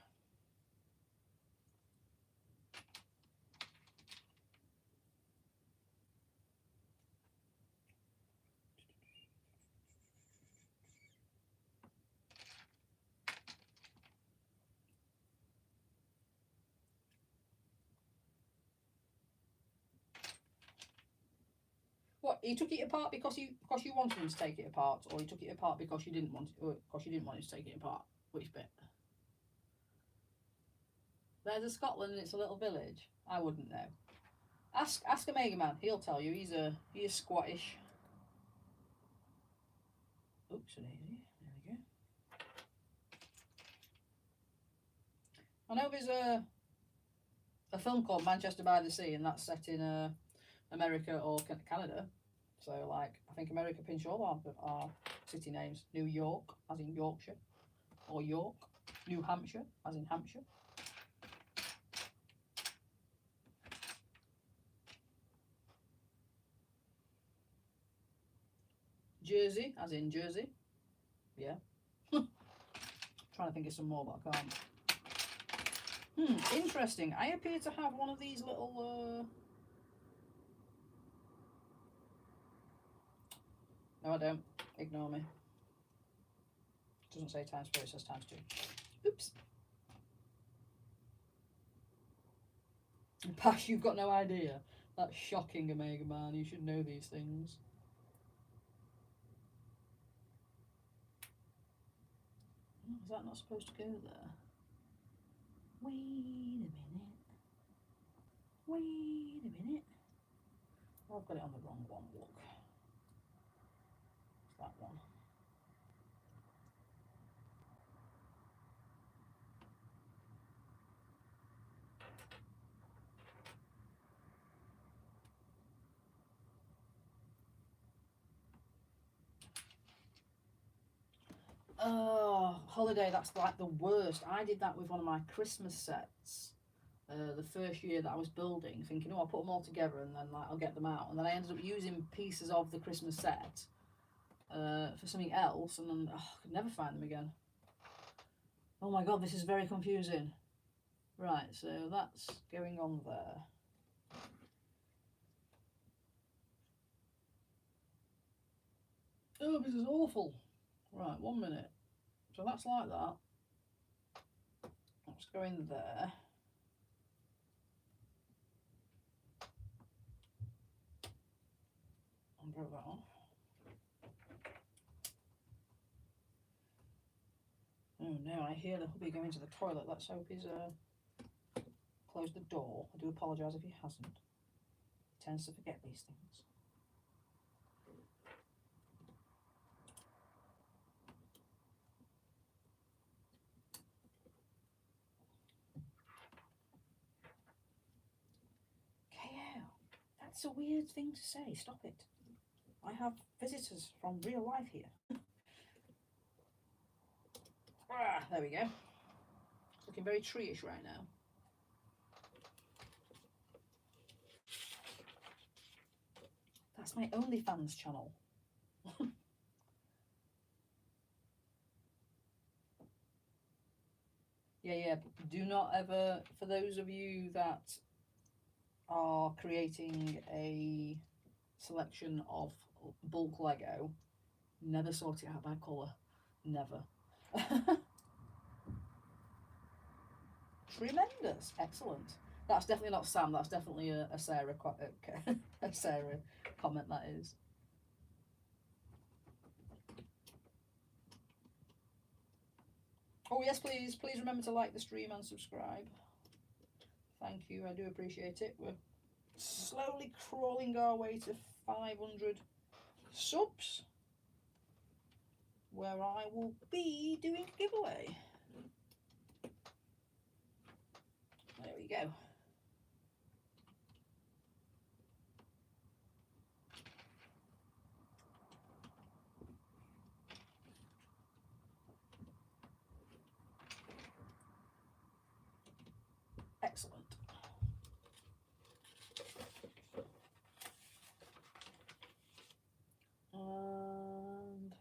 What, you took it apart because you wanted him to take it apart, or you took it apart because you didn't want it, or because you didn't want him to take it apart? Which bit? There's a Scotland and it's a little village. I wouldn't know. Ask a Mega Man. He'll tell you. He is Scottish. Oops, an easy. There we go. I know there's a film called Manchester by the Sea, and that's set in America or Canada. So, like, I think America pinch all our city names. New York, as in Yorkshire, or York. New Hampshire, as in Hampshire. Jersey, as in Jersey. Yeah. Trying to think of some more, but I can't. Interesting. I appear to have one of these little... No, I don't. Ignore me. It doesn't say times 4, it says times 2. Oops. Pash, you've got no idea. That's shocking, Omega Man. You should know these things. Oh, is that not supposed to go there? Wait a minute. Wait a minute. Oh, I've got it on the wrong one. Look. It's that one. Oh, holiday, that's like the worst. I did that with one of my Christmas sets. The first year that I was building, thinking, oh, I'll put them all together and then like I'll get them out. And then I ended up using pieces of the Christmas set for something else, and then I could never find them again. Oh my god, this is very confusing. Right, so that's going on there. Oh, this is awful. Right, 1 minute. So that's like that. Let's go in there. And break that off. Oh no, I hear the hubby going to the toilet. Let's hope he's closed the door. I do apologise if he hasn't. He tends to forget these things. KO. That's a weird thing to say. Stop it. I have visitors from real life here. There we go. It's looking very tree-ish right now. That's my OnlyFans channel. Yeah. Do not ever, for those of you that are creating a selection of bulk Lego, never sort it out by colour. Never. Tremendous. Excellent. That's definitely not Sam. That's definitely a Sarah, a Sarah comment, that is. Oh yes, please remember to like the stream and subscribe. Thank you, I do appreciate it. We're slowly crawling our way to 500 subs, where I will be doing a giveaway. There we go. Excellent. And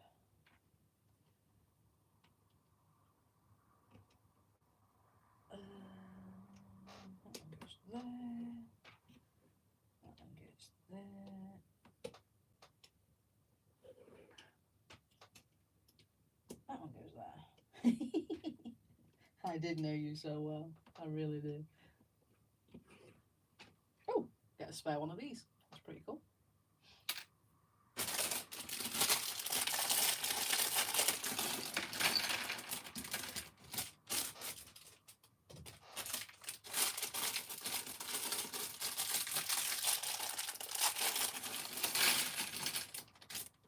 that one goes there. That one goes there. That one goes there. I did know you so well. I really did. Oh, get a spare one of these. That's pretty cool.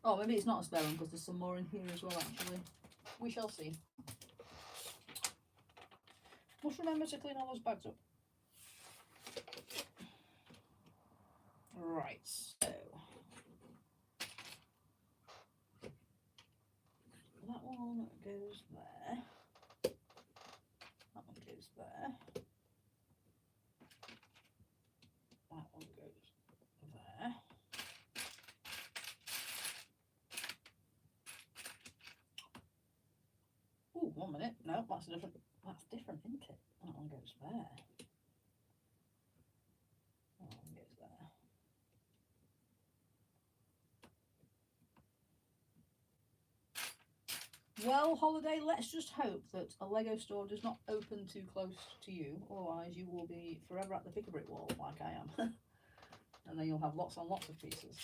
Oh, maybe it's not a spare one because there's some more in here as well, actually. We shall see. Must remember to clean all those bags up. Right, so one goes there. That one goes there. That one goes there. Oh, 1 minute. No, that's different. That's different, isn't it? That one goes there. That one goes there. Well, Holiday, let's just hope that a Lego store does not open too close to you, otherwise you will be forever at the pick-a-brick wall like I am. And then you'll have lots and lots of pieces.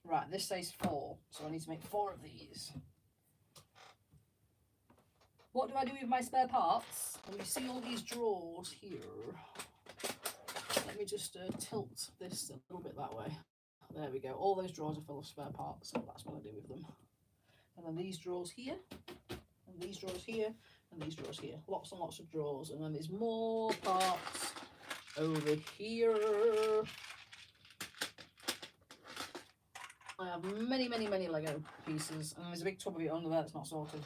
Right, this says 4, so I need to make 4 of these. What do I do with my spare parts? Well, you see all these drawers here. Let me just tilt this a little bit that way. There we go. All those drawers are full of spare parts, so that's what I do with them. And then these drawers here, and these drawers here, and these drawers here. Lots and lots of drawers. And then there's more parts over here. I have many, many, many Lego pieces, and there's a big tub of it under there that's not sorted.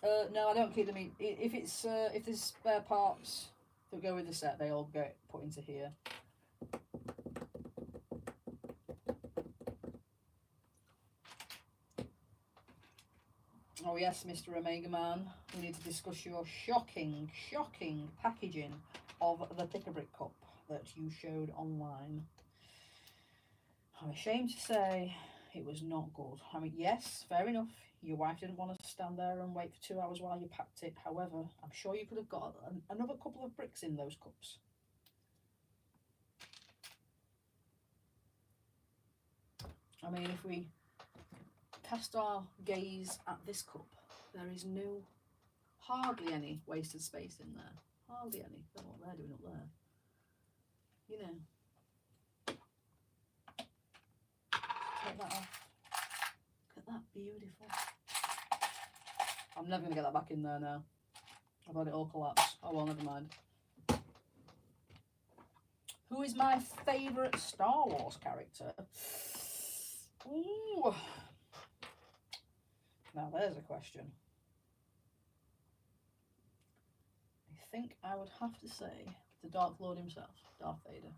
No, I don't keep them in. If there's spare parts that go with the set, they all get put into here. Oh yes, Mr. Omega Man, we need to discuss your shocking, shocking packaging of the pick-a-brick cup that you showed online. I'm ashamed to say it was not good. I mean, yes, fair enough. Your wife didn't want to stand there and wait for 2 hours while you packed it. However, I'm sure you could have got another couple of bricks in those cups. I mean, if we cast our gaze at this cup, there is hardly any wasted space in there. Hardly any. I don't know what they're doing up there. You know. Take that off. Look at that, beautiful. I'm never going to get that back in there now. I've had it all collapse. Oh well, never mind. Who is my favourite Star Wars character? Ooh. Now there's a question. I think I would have to say the Dark Lord himself, Darth Vader.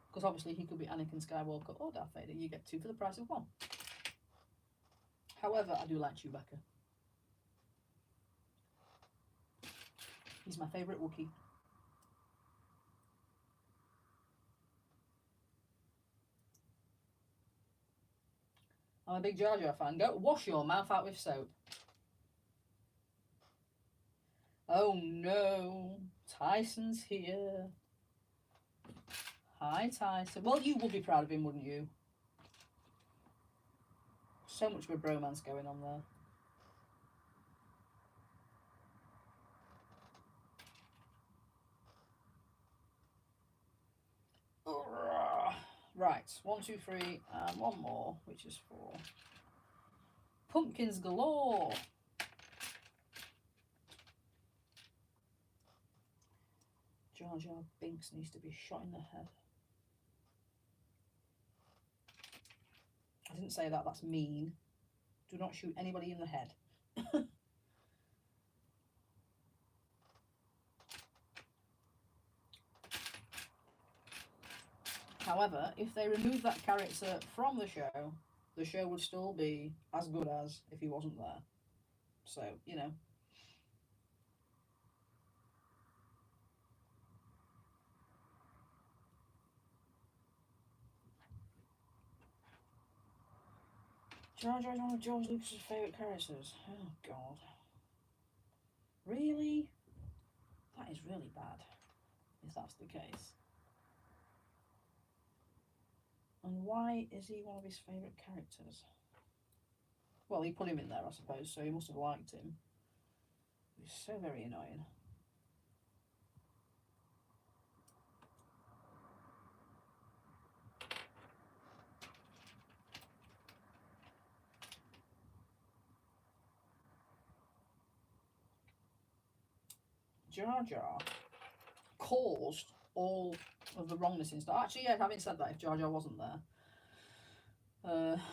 Because obviously he could be Anakin Skywalker or Darth Vader. You get 2 for the price of 1. However, I do like Chewbacca. He's my favourite Wookiee. I'm a big Jar Jar fan. Go wash your mouth out with soap. Oh no, Tyson's here. Hi Tyson. Well, you would be proud of him, wouldn't you? So much of a bromance going on there. Right, 1, 2, 3, and 1 more, which is 4. Pumpkins galore. Jar Jar Binks needs to be shot in the head. I didn't say that, that's mean. Do not shoot anybody in the head. However, if they remove that character from the show would still be as good as if he wasn't there. So, you know. Jar Jar is one of George Lucas's favourite characters. Oh, God. Really? That is really bad, if that's the case. And why is he one of his favourite characters? Well, he put him in there, I suppose, so he must have liked him. He's so very annoying. Jar Jar caused all of the wrongness in Star. Actually, yeah, having said that, if Jar Jar wasn't there,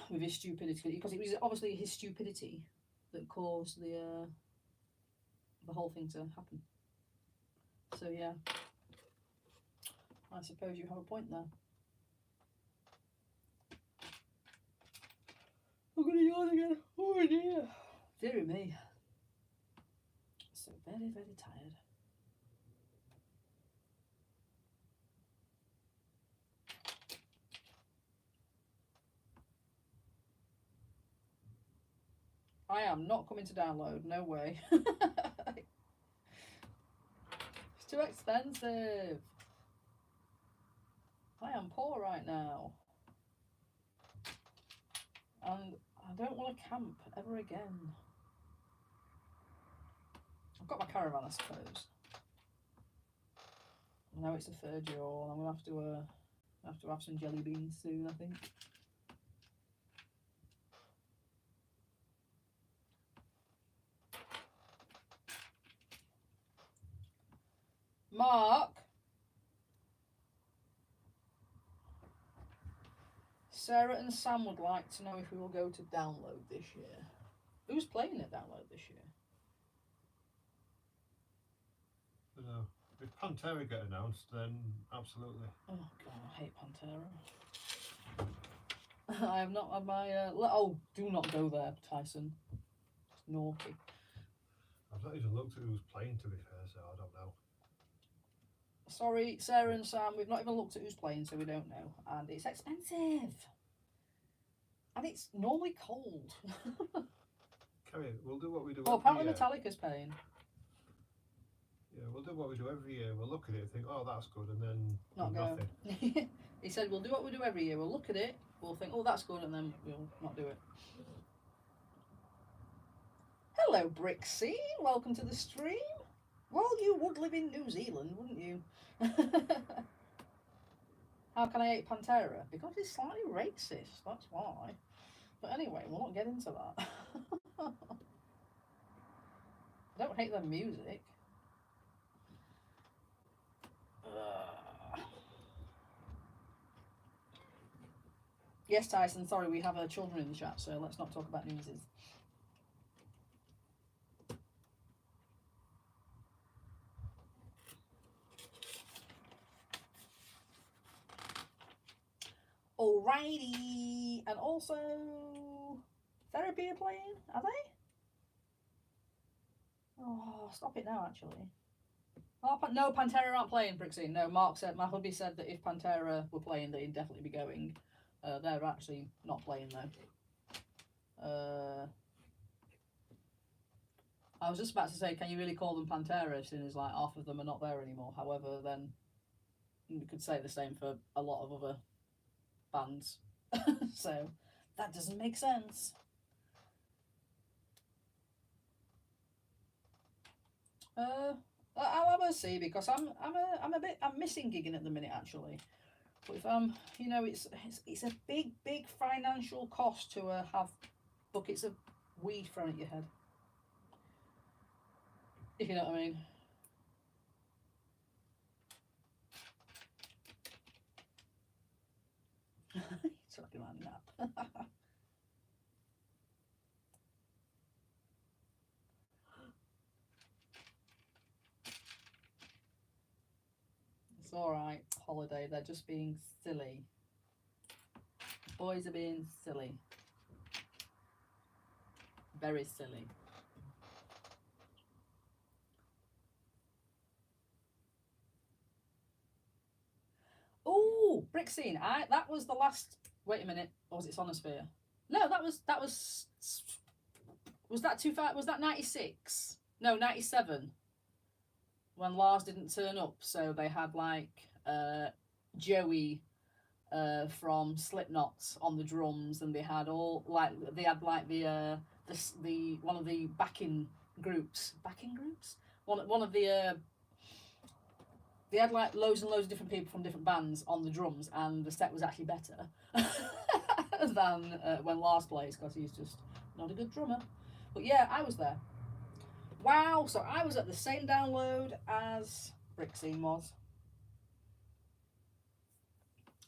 with his stupidity, because it was obviously his stupidity that caused the whole thing to happen. So yeah, I suppose you have a point there. I'm gonna yawn again. Oh dear. Dear me. So very, very tired. I am not coming to download, no way. It's too expensive. I am poor right now. And I don't want to camp ever again. I've got my caravan, I suppose. Now it's the 3rd year old. I'm gonna have to have some jelly beans soon, I think. Mark. Sarah and Sam would like to know if we will go to download this year. Who's playing at download this year? I don't know. If Pantera get announced, then absolutely. Oh god, I hate Pantera. I have not had my. Oh, do not go there, Tyson. It's naughty. I've not even looked at who's playing, to be fair, so I don't know. Sorry, Sarah and Sam, we've not even looked at who's playing, so we don't know. And it's expensive. And it's normally cold. Carrie, we'll do what we do Oh, every apparently year. Metallica's paying. Yeah, we'll do what we do every year. We'll look at it and think, oh, that's good, and then Not go. nothing. He said, we'll do what we do every year. We'll look at it, we'll think, oh, that's good, and then we'll not do it. Hello, Brixie. Welcome to the stream. Well, you would live in New Zealand, wouldn't you? How can I hate Pantera? Because it's slightly racist, that's why. But anyway, we'll not get into that. I don't hate their music. Yes, Tyson, sorry, we have children in the chat, so let's not talk about newses. Alrighty, and also Therapy are playing, are they? Oh, stop it now, actually. Oh, no, Pantera aren't playing, Brixie. No, my hubby said that if Pantera were playing, they'd definitely be going. They're actually not playing though. I was just about to say, can you really call them Pantera as soon as like half of them are not there anymore? However, then you could say the same for a lot of other bands. So that doesn't make sense. I'll have a see, because I'm missing gigging at the minute, actually. But if you know, it's a big financial cost to have buckets of weed thrown at your head. If you know what I mean. Talking about nap. It's alright, Holiday, they're just being silly. Boys are being silly. Very silly. Oh, Brixine, that was the last. Wait a minute, or was it Sonosphere? No, that was that too far? Was that 96? No, 97. When Lars didn't turn up, so they had like Joey from Slipknot on the drums, and they had all like the one of the backing groups, one of the they had like loads and loads of different people from different bands on the drums, and the set was actually better than when Lars plays, because he's just not a good drummer. But yeah, I was there. Wow, so I was at the same download as Brixie was.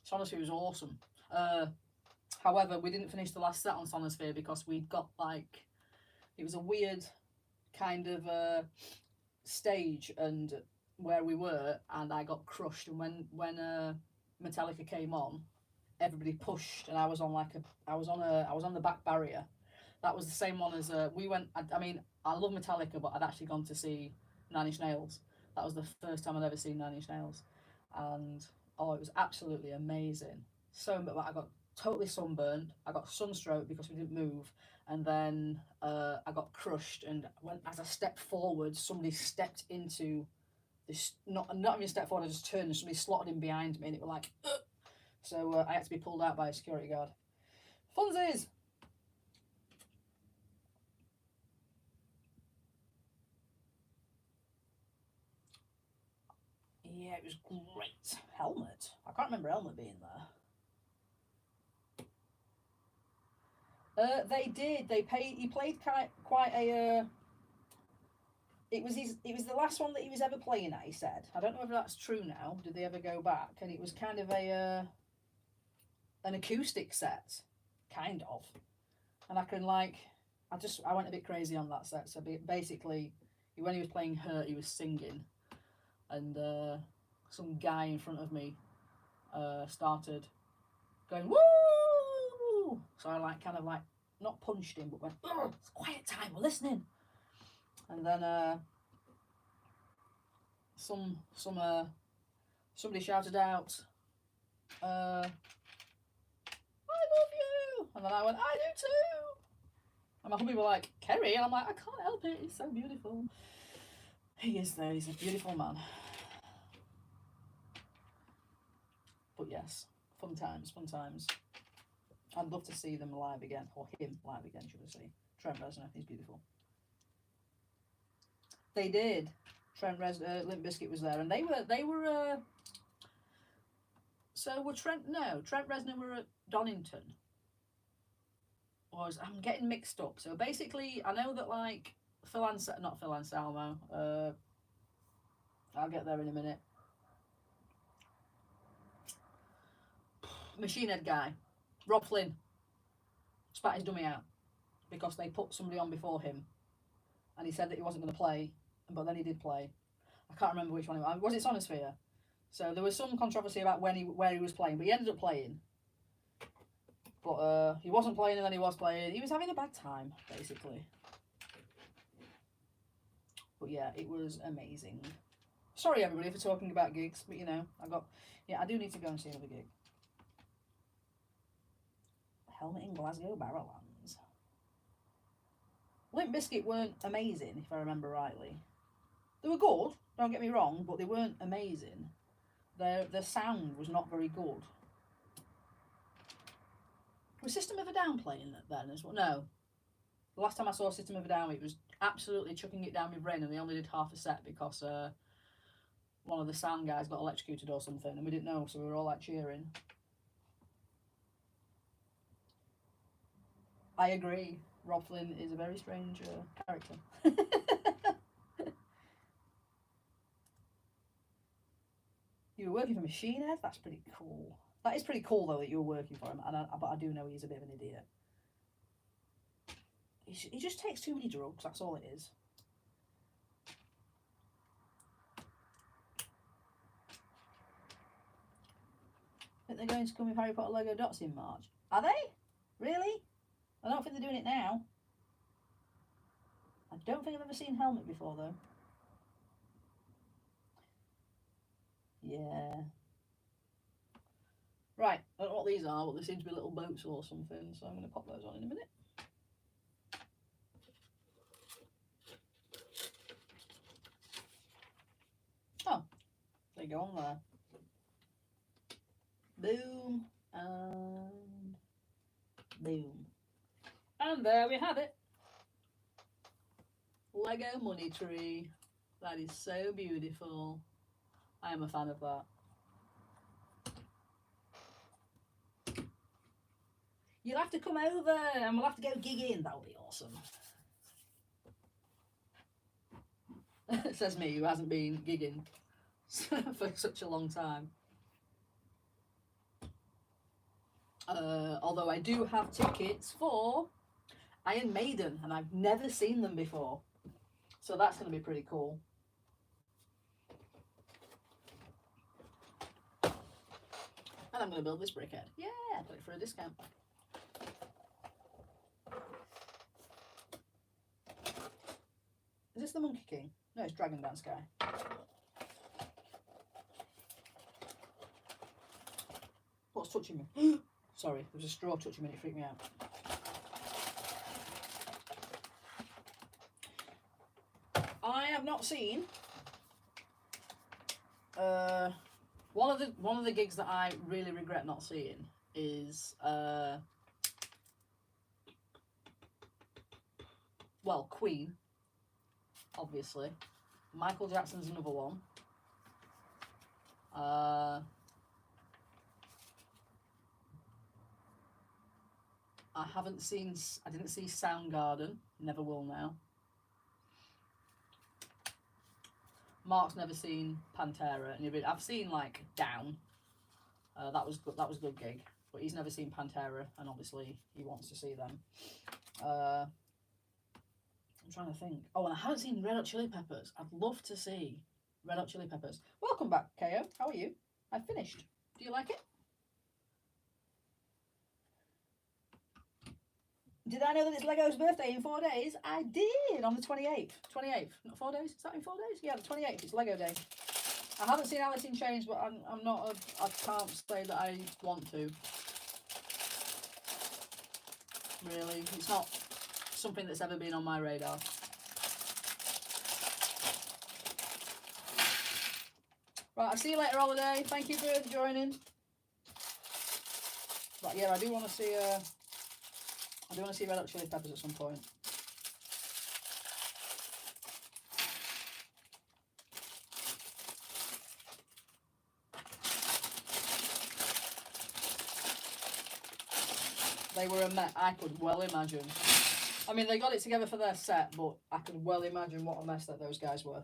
Sonosphere was awesome. However, we didn't finish the last set on Sonosphere because we'd got like, it was a weird kind of stage and where we were, and I got crushed. And when Metallica came on, everybody pushed, and I was on the back barrier. That was the same one as we went. I mean, I love Metallica, but I'd actually gone to see Nine Inch Nails. That was the first time I'd ever seen Nine Inch Nails, and oh, it was absolutely amazing. So, but I got totally sunburned. I got sunstroke because we didn't move, and then I got crushed. And as I stepped forward, somebody stepped into this. Not even step forward. I just turned, and somebody slotted in behind me, and it was like, ugh. So I had to be pulled out by a security guard. Funsies. Yeah, it was great. Helmet. I can't remember Helmet being there. They did. They paid. He played quite a. It was the last one that he was ever playing at. He said. I don't know if that's true now. Did they ever go back? And it was kind of an acoustic set, kind of. And I can like, I went a bit crazy on that set. So basically, when he was playing Hurt, he was singing, and some guy in front of me started going woo. So I like kind of like not punched him, but went, oh, it's quiet time, we're listening. And then somebody shouted out, I love you. And then I went, I do too. And my hubby were like, Kerry, and I'm like, I can't help it. He's so beautiful. He is though. He's a beautiful man. But yes, fun times. I'd love to see them live again, or him live again, should I say. Trent Reznor, he's beautiful. They did. Trent Limp Bizkit was there, and they were. So were Trent Reznor were at Donington. I'm getting mixed up. So basically, I know that like not Phil Anselmo. I'll get there in a minute. Machine Head guy, Rob Flynn, spat his dummy out because they put somebody on before him, and he said that he wasn't going to play, but then he did play. I can't remember which one it was. Was it Sonosphere? So there was some controversy about where he was playing, but he ended up playing. But he wasn't playing, and then he was playing. He was having a bad time, basically. But yeah, it was amazing. Sorry everybody for talking about gigs, but you know, I do need to go and see another gig. Helmet in Glasgow Barrowlands. Limp Bizkit weren't amazing, if I remember rightly. They were good, don't get me wrong, but they weren't amazing. Their sound was not very good. Was System of a Down playing then as well? No. The last time I saw System of a Down, it was absolutely chucking it down with rain, and they only did half a set because one of the sound guys got electrocuted or something, and we didn't know, so we were all like cheering. I agree. Rob Flynn is a very strange character. You were working for Machine Head? That's pretty cool. That is pretty cool, though, that you were working for him, but I do know he's a bit of an idiot. He just takes too many drugs, that's all it is. I think they're going to come with Harry Potter Lego dots in March. Are they? Really? I don't think they're doing it now. I don't think I've ever seen Helmet before, though. Yeah. Right, I don't know what these are, but they seem to be little boats or something, so I'm going to pop those on in a minute. Oh, they go on there. Boom. And boom. And there we have it. Lego money tree. That is so beautiful. I am a fan of that. You'll have to come over and we'll have to go gigging. That would be awesome. Says me, who hasn't been gigging for such a long time. Although I do have tickets for Iron Maiden and I've never seen them before. So that's going to be pretty cool. And I'm going to build this brickhead. Yeah, put it for a discount. Is this the Monkey King? No, it's Dragon Dance guy. What's touching me? Sorry, there was a straw touching me and it freaked me out. I have not seen one of the gigs that I really regret not seeing is well, Queen, obviously. Michael Jackson's another one. I didn't see Soundgarden, never will now. Mark's never seen Pantera, and I've seen like Down. That was good. That was a good gig, but he's never seen Pantera, and obviously he wants to see them. I'm trying to think. Oh, and I haven't seen Red Hot Chili Peppers. I'd love to see Red Hot Chili Peppers. Welcome back, KO. How are you? I finished. Do you like it? Did I know that it's Lego's birthday in 4 days? I did, on the 28th. 28th, not 4 days? Is that in 4 days? Yeah, the 28th, it's Lego Day. I haven't seen Alice in Chains, but I'm not, I can't say that I want to. Really, it's not something that's ever been on my radar. Right, I'll see you later, Holiday. Thank you for joining. But yeah, I do want to see Red Hot Chili Peppers at some point. They were a mess. I could well imagine. I mean, they got it together for their set, but I could well imagine what a mess that those guys were.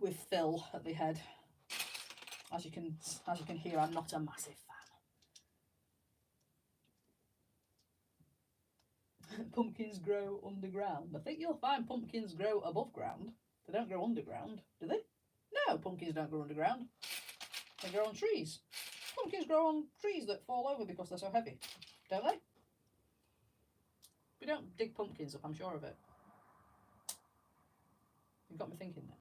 With Phil at the head. As you can hear, I'm not a massive fan. Pumpkins grow underground. I think you'll find pumpkins grow above ground. They don't grow underground, do they? No, pumpkins don't grow underground. They grow on trees. Pumpkins grow on trees that fall over because they're so heavy, don't they? We don't dig pumpkins up, I'm sure of it. You've got me thinking now.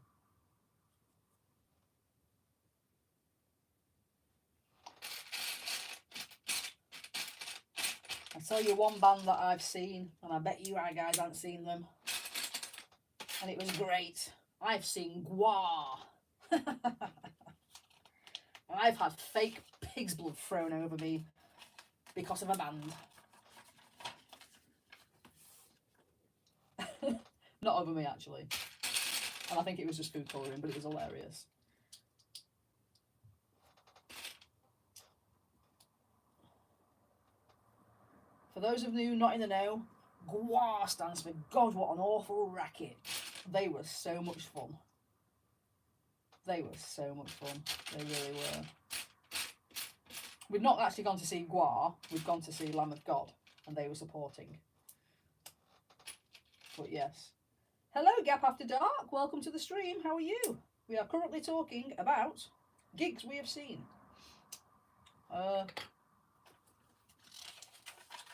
I'll tell you one band that I've seen, and I bet you guys haven't seen them. And it was great. I've seen Gua. I've had fake pig's blood thrown over me because of a band. Not over me, actually. And I think it was just food colouring, but it was hilarious. For those of you not in the know, GWAR stands for God, what an awful racket. They were so much fun. They were so much fun. They really were. We'd not actually gone to see GWAR, we'd gone to see Lamb of God, and they were supporting. But yes. Hello, Gap After Dark. Welcome to the stream. How are you? We are currently talking about gigs we have seen.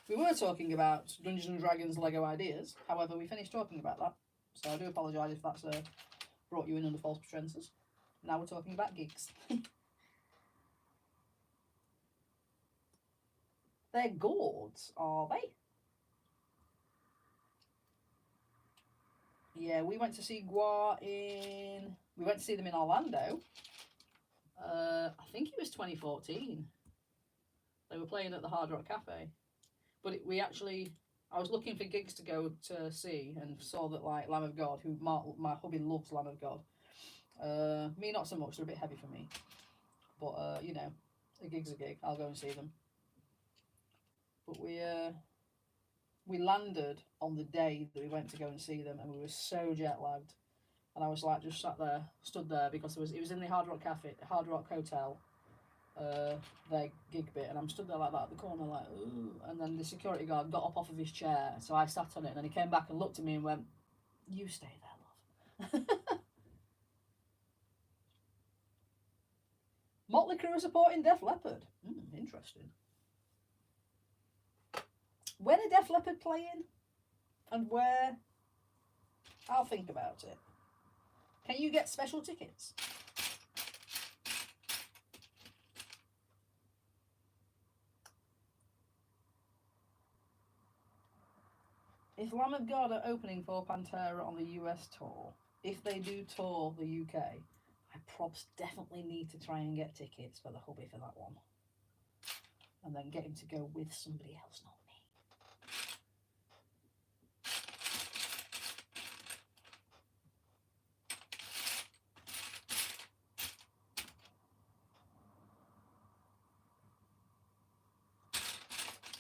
We were talking about Dungeons and Dragons Lego ideas. However, we finished talking about that. So I do apologise if that's brought you in under false pretences. Now we're talking about gigs. They're gourds, are they? Yeah, we went to see GWAR we went to see them in Orlando. I think it was 2014. They were playing at the Hard Rock Cafe, but I was looking for gigs to go to see and saw that like Lamb of God, who my hubby loves Lamb of God. Me not so much; they're a bit heavy for me. But you know, a gig's a gig. I'll go and see them. But we landed on the day that we went to go and see them, and we were so jet lagged. And I was like, just sat there, stood there because it was in the Hard Rock Cafe, Hard Rock Hotel, their gig bit, and I'm stood there like that at the corner, like, ooh. And then the security guard got up off of his chair, so I sat on it, and then he came back and looked at me and went, "You stay there, love." Motley Crue are supporting Def Leppard. Interesting. When are Def Leppard playing? And where? I'll think about it. Can you get special tickets? If Lamb of God are opening for Pantera on the US tour, if they do tour the UK, I probs definitely need to try and get tickets for the hubby for that one. And then get him to go with somebody else, not me.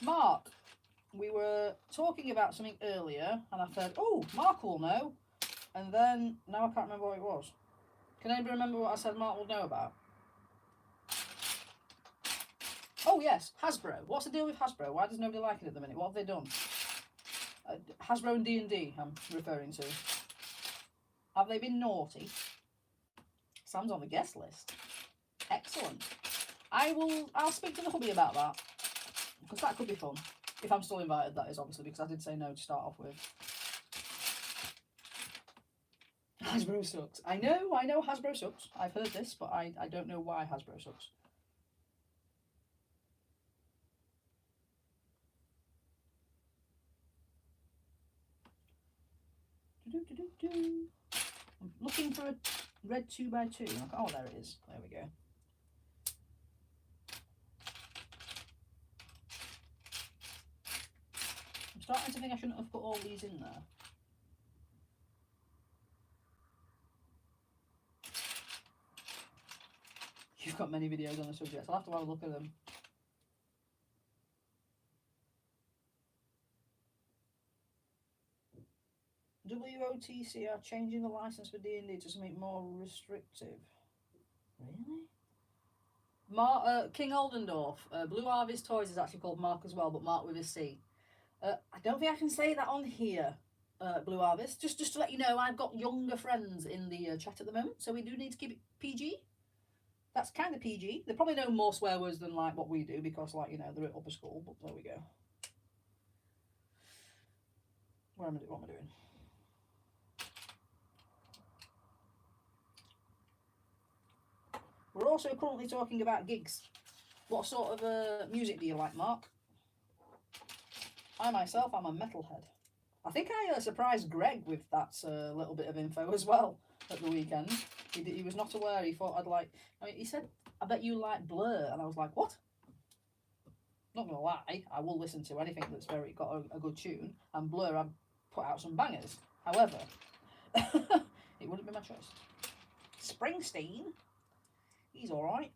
Mark, we were talking about something earlier, and I said, "Oh, Mark will know," and then now I can't remember what it was. Can anybody remember what I said Mark will know about? Oh yes, Hasbro. What's the deal with Hasbro? Why does nobody like it at the minute? What have they done? Hasbro and D&D I'm referring to. Have they been naughty? Sam's on the guest list. Excellent. I'll speak to the hubby about that, because that could be fun. If I'm still invited, that is, obviously, because I did say no to start off with. Hasbro sucks. I know Hasbro sucks. I've heard this, but I don't know why Hasbro sucks. I'm looking for a red 2x2. Oh, there it is. There we go. I'm starting to think I shouldn't have put all these in there. You've got many videos on the subject. I'll have to have a look at them. WOTC are changing the license for D&D to something more restrictive. Really? King Oldendorf. Blue Harvest Toys is actually called Mark as well, but Mark with a C. I don't think I can say that on here, Blue Harvest. Just to let you know, I've got younger friends in the chat at the moment, so we do need to keep it PG. That's kind of PG. They probably know more swear words than like what we do because, like, you know, they're at upper school. But there we go. What am I doing? We're also currently talking about gigs. What sort of music do you like, Mark? I myself, I'm a metalhead. I think I surprised Greg with that little bit of info as well at the weekend. He was not aware. He thought I'd like... I mean, he said, "I bet you like Blur." And I was like, what? Not going to lie, I will listen to anything that's got a good tune. And Blur, I've put out some bangers. However, it wouldn't be my choice. Springsteen, he's alright.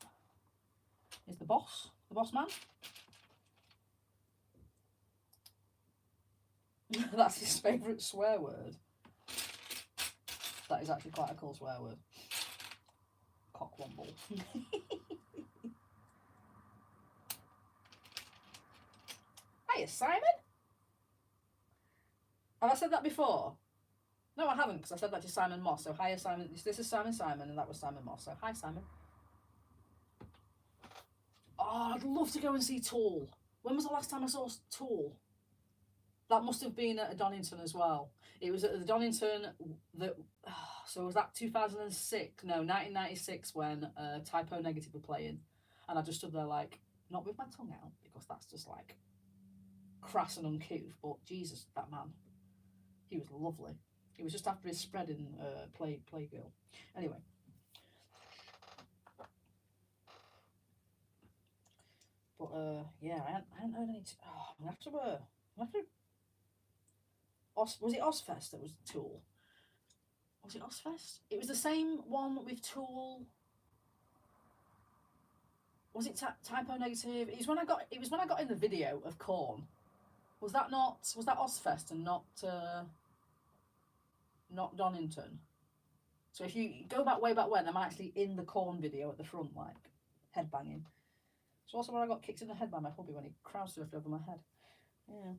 He's the boss man. That's his favourite swear word. That is actually quite a cool swear word. Cockwomble. Hiya, Simon. Have I said that before? No, I haven't, because I said that to Simon Moss. So, hiya, Simon. This is Simon, and that was Simon Moss. So, hi, Simon. Oh, I'd love to go and see Tool. When was the last time I saw Tool? That must have been at a Donington as well. It was at the Donington that... So was that 2006? No, 1996 when Typo Negative were playing. And I just stood there like, not with my tongue out, because that's just like crass and uncouth, but Jesus, that man. He was lovely. He was just after his spreading Playgirl. Anyway. But yeah, I hadn't heard any. Oh, I'm gonna have to. I'm gonna have to. Was it Ozfest that was Tool? Was it Ozfest? It was the same one with Tool. Was it Typo Negative? It was when I got. It was when I got in the video of Korn. Was that not? Was that Ozfest and not Donington? So if you go back way back when, I'm actually in the Korn video at the front, like headbanging. So also when I got kicked in the head by my hubby when he crowd surfed over my head. Yeah.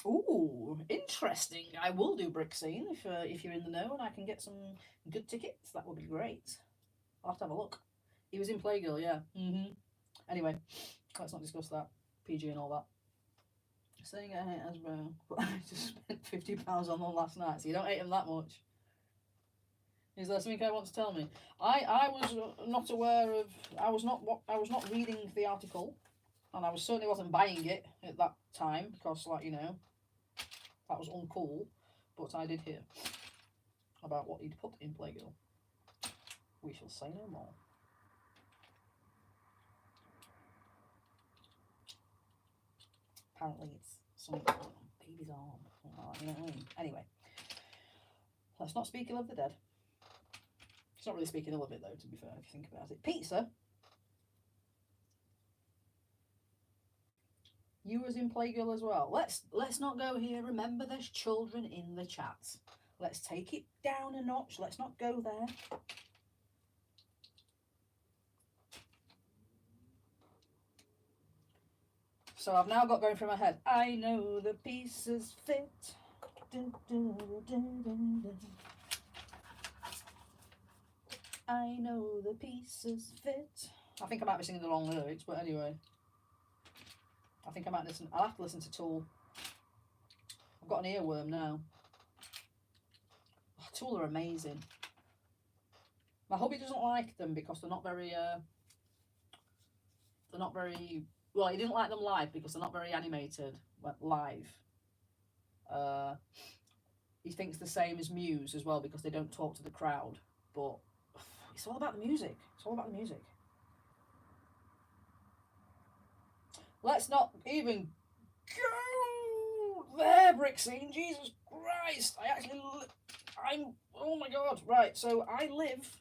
Ooh, interesting. I will do brick scene if you're in the know and I can get some good tickets. That would be great. I'll have to have a look. He was in Playgirl, yeah. Anyway, let's not discuss that. PG and all that. Saying I hate as well, but I just spent £50 on them last night, so you don't hate them that much. Is there something I want to tell me? I was not aware of. I was not reading the article, and I certainly wasn't buying it at that time because, like, you know, that was uncool. But I did hear about what he'd put in Playgirl. We shall say no more. Apparently, it's some baby's arm. You know what I mean? Anyway, let's not speak ill of the dead. It's not really speaking ill of it, though, to be fair, if you think about it. Pizza. You was in Playgirl as well. Let's not go here. Remember, there's children in the chat. Let's take it down a notch. Let's not go there. So I've now got going through my head. I know the pieces fit. I know the pieces fit. I think I might be singing the wrong lyrics, but anyway. I think I might listen. I'll have to listen to Tool. I've got an earworm now. Oh, Tool are amazing. My hubby doesn't like them because they're not very. Well, he didn't like them live because they're not very animated live. He thinks the same as Muse as well because they don't talk to the crowd. But it's all about the music. It's all about the music. Let's not even go there, brick scene. Jesus Christ! Oh my God! Right, so I live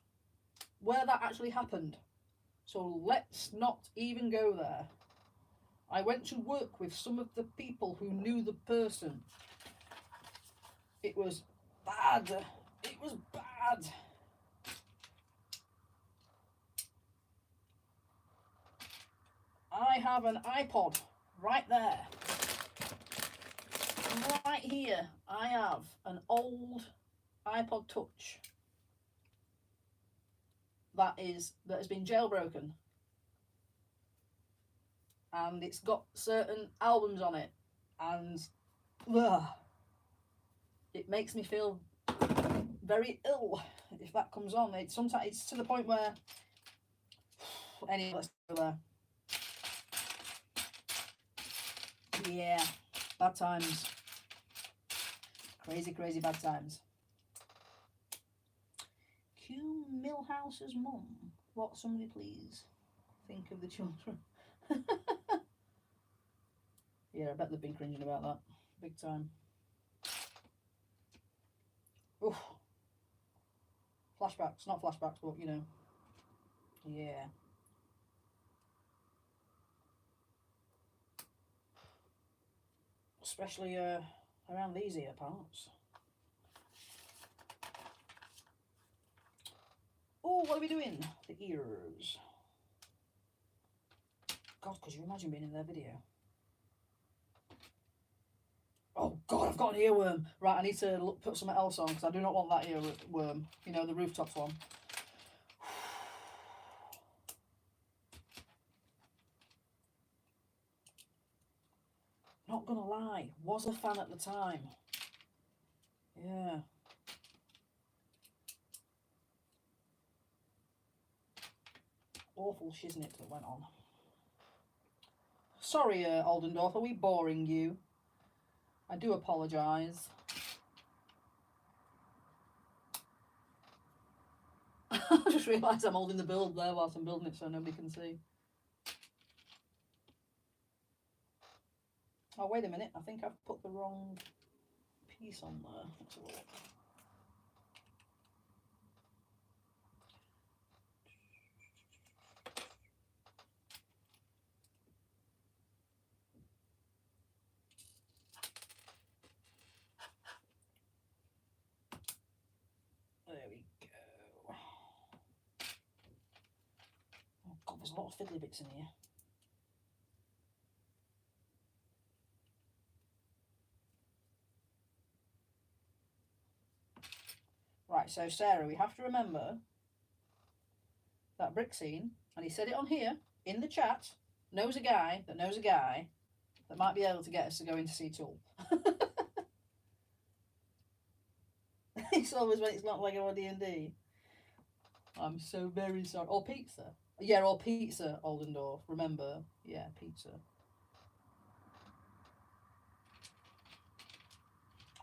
where that actually happened. So let's not even go there. I went to work with some of the people who knew the person. It was bad. It was bad. I have an iPod right there. Right here, I have an old iPod Touch that has been jailbroken, and it's got certain albums on it, and it makes me feel very ill if that comes on. Sometimes it's to the point where anyway, let's go there. Yeah, bad times. Crazy bad times. Q Millhouse's mum. What, somebody please think of the children. Yeah, I bet they've been cringing about that. Big time. Oof. Flashbacks, not flashbacks, but you know. Yeah. Especially around these ear parts. Oh, what are we doing? The ears. God, could you imagine being in their video? Oh God, I've got an earworm. Right, I need to put something else on because I do not want that earworm. You know, the rooftops one. Not gonna lie, was a fan at the time. Yeah. Awful shiznit that went on. Sorry, Oldendorf, are we boring you? I do apologise. just realised I'm holding the build there whilst I'm building it so nobody can see. Oh, wait a minute. I think I've put the wrong piece on there. Let's have a look. There we go. Oh God, there's a lot of fiddly bits in here. Right, so Sarah, we have to remember that brick scene, and he said it on here, in the chat, knows a guy that knows a guy that might be able to get us to go in to see Tool. It's always when it's not Lego or D&D. I'm so very sorry. Or pizza. Yeah, or pizza, Oldendorf. Remember? Yeah, pizza.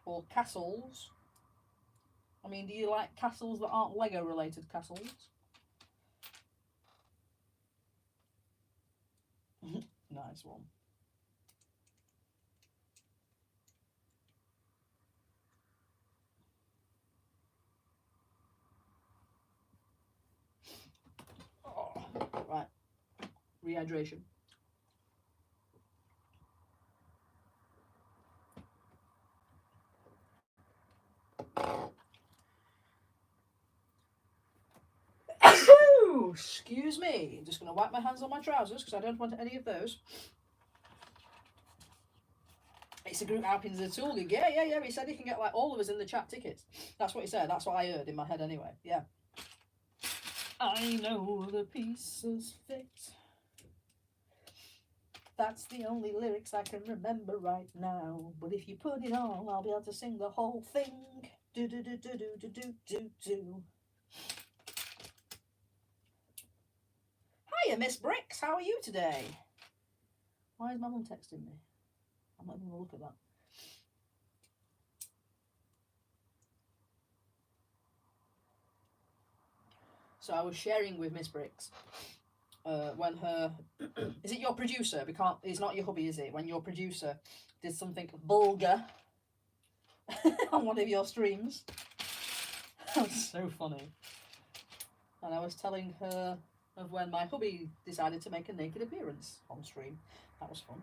Or castles. I mean, do you like castles that aren't Lego related castles? Nice one. Oh, right. Rehydration. Excuse me. I'm just going to wipe my hands on my trousers because I don't want any of those. It's a group outing the Tool gig. Yeah. He said he can get like all of us in the chat tickets. That's what he said. That's what I heard in my head anyway. Yeah. I know the pieces fit. That's the only lyrics I can remember right now. But if you put it on, I'll be able to sing the whole thing. Do do do do do do do do do. Hiya, Miss Bricks. How are you today? Why is my mum texting me? I'm not even gonna look at that. So I was sharing with Miss Bricks when her is it your producer? Because it's not your hubby, is it? When your producer did something vulgar on one of your streams. That was so funny. And I was telling her of when my hubby decided to make a naked appearance on stream. That was fun.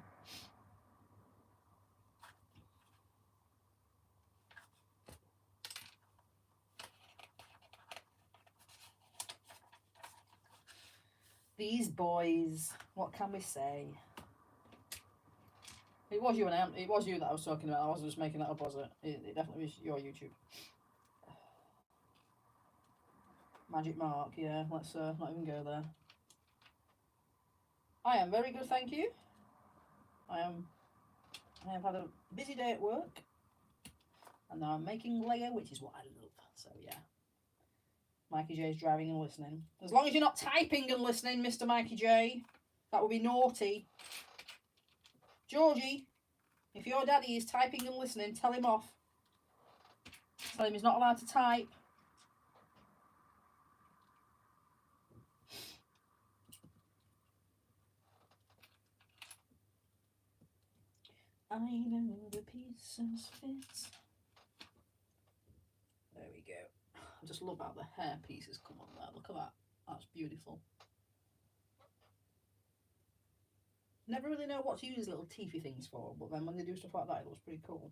These boys, what can we say? It was you and Em. It was you that I was talking about. I wasn't just making that up, was it? It definitely was your YouTube. Magic Mark, yeah. Let's not even go there. I am very good, thank you. I have had a busy day at work, and now I'm making Lego, which is what I love. So yeah. Mikey J is driving and listening. As long as you're not typing and listening, Mr. Mikey J, that would be naughty. Georgie, if your daddy is typing and listening, tell him off. Tell him he's not allowed to type. I know the pieces fit. There we go. I just love how the hair pieces come on there. Look at that. That's beautiful. Never really know what to use little teethy things for, but then when they do stuff like that, it looks pretty cool.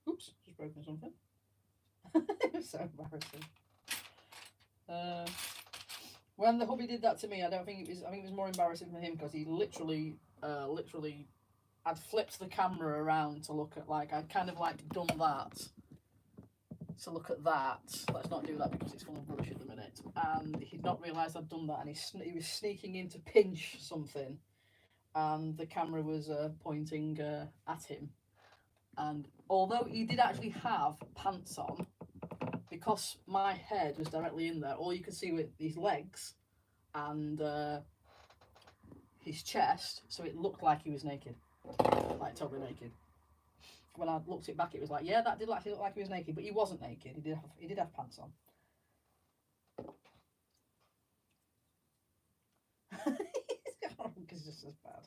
Oops, just broken something. It's so embarrassing. When the hubby did that to me, I think it was more embarrassing for him because he literally I'd flipped the camera around to look at, like, I'd kind of like done that to look at that. Let's not do that because it's full of rubbish at the minute. And he'd not realised I'd done that, and he was sneaking in to pinch something, and the camera was pointing at him. And although he did actually have pants on, because my head was directly in there, all you could see were these legs, and his chest, so it looked like he was naked, like totally naked. When I looked it back, it was like, yeah, that did actually look like he was naked, but he wasn't naked. He did have pants on. It's just as bad.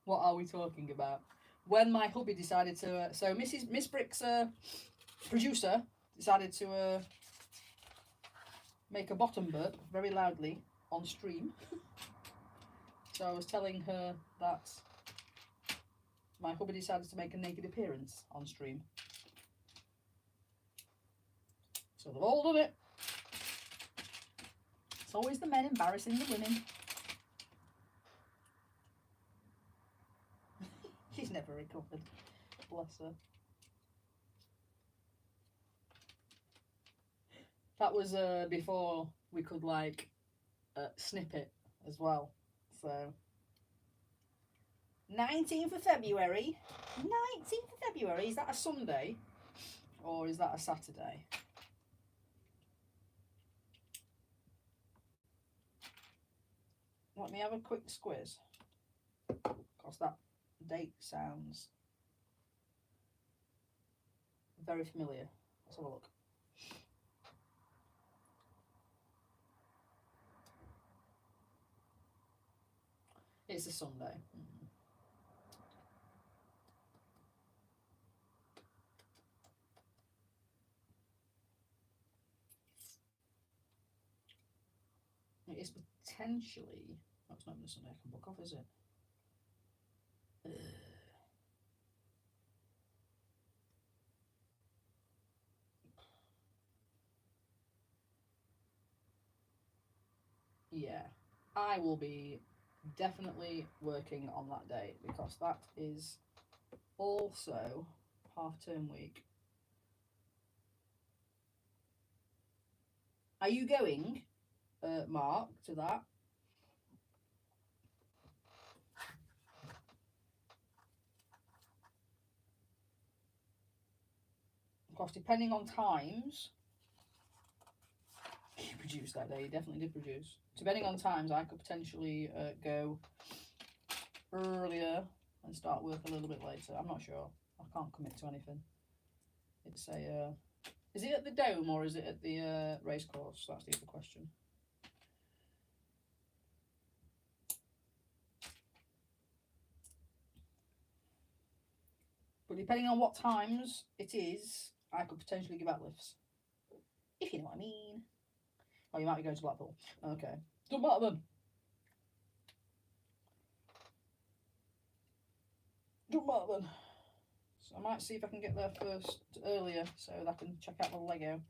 What are we talking about? When my hubby decided to, so Miss Brick's producer decided to make a bottom burp very loudly on stream. So I was telling her that my hubby decided to make a naked appearance on stream. So they've all done it. It's always the men embarrassing the women. She's never recovered. Bless her. That was before we could like snip it as well. So 19th of February. 19th of February. Is that a Sunday or is that a Saturday? Let me have a quick squiz, because that date sounds very familiar. Let's have a look. It's a Sunday. It is potentially... Oh, it's not even a Sunday I can book off, is it? Yeah, I will be definitely working on that day, because that is also half-term week. Are you going, Mark, to that? Of course, depending on times, he produced that day. He definitely did produce. Depending on times, I could potentially go earlier and start work a little bit later. I'm not sure. I can't commit to anything. It's a... is it at the Dome or is it at the racecourse? That's the other question. But depending on what times it is, I could potentially give out lifts. If you know what I mean. Oh, you might be going to Blackpool. Okay. Doesn't matter then. Doesn't matter then. So I might see if I can get there first earlier so that I can check out the Lego.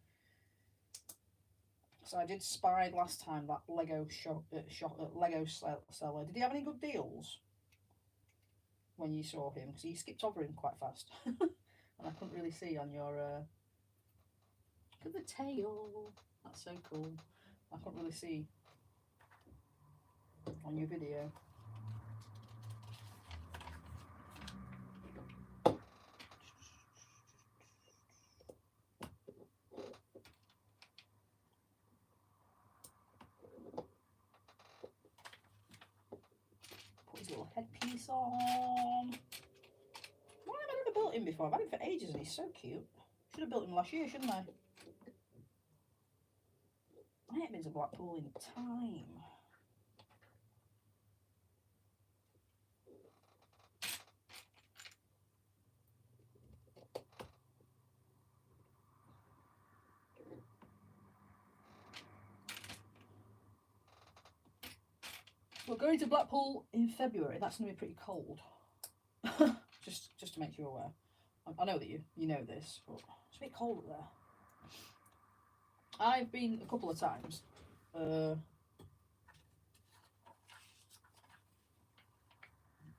So I did spy last time that Lego Lego seller. Did he have any good deals when you saw him? Because he skipped over him quite fast. And I couldn't really see on your... Look at the tail. That's so cool. I couldn't really see on your video. Put his little headpiece on. Why have I never built him before? I've had him for ages and he's so cute. Should have built him last year, shouldn't I? I haven't been to Blackpool in time. We're going to Blackpool in February. That's going to be pretty cold. just to make you aware. I know that you know this, but it's a bit cold up there. I've been a couple of times. It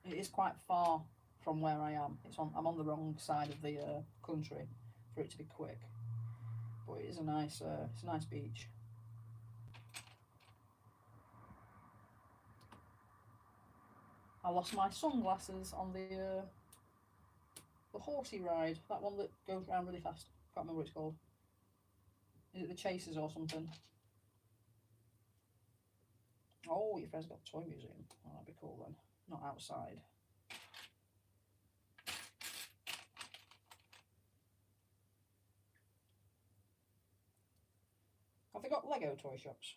is quite far from where I am. I'm on the wrong side of the country for it to be quick. But it is a nice beach. I lost my sunglasses on the horsey ride, that one that goes around really fast. Can't remember what it's called. Is it the Chasers or something? Oh, your friend's got a toy museum. Oh, that'd be cool then. Not outside. Have they got Lego toy shops?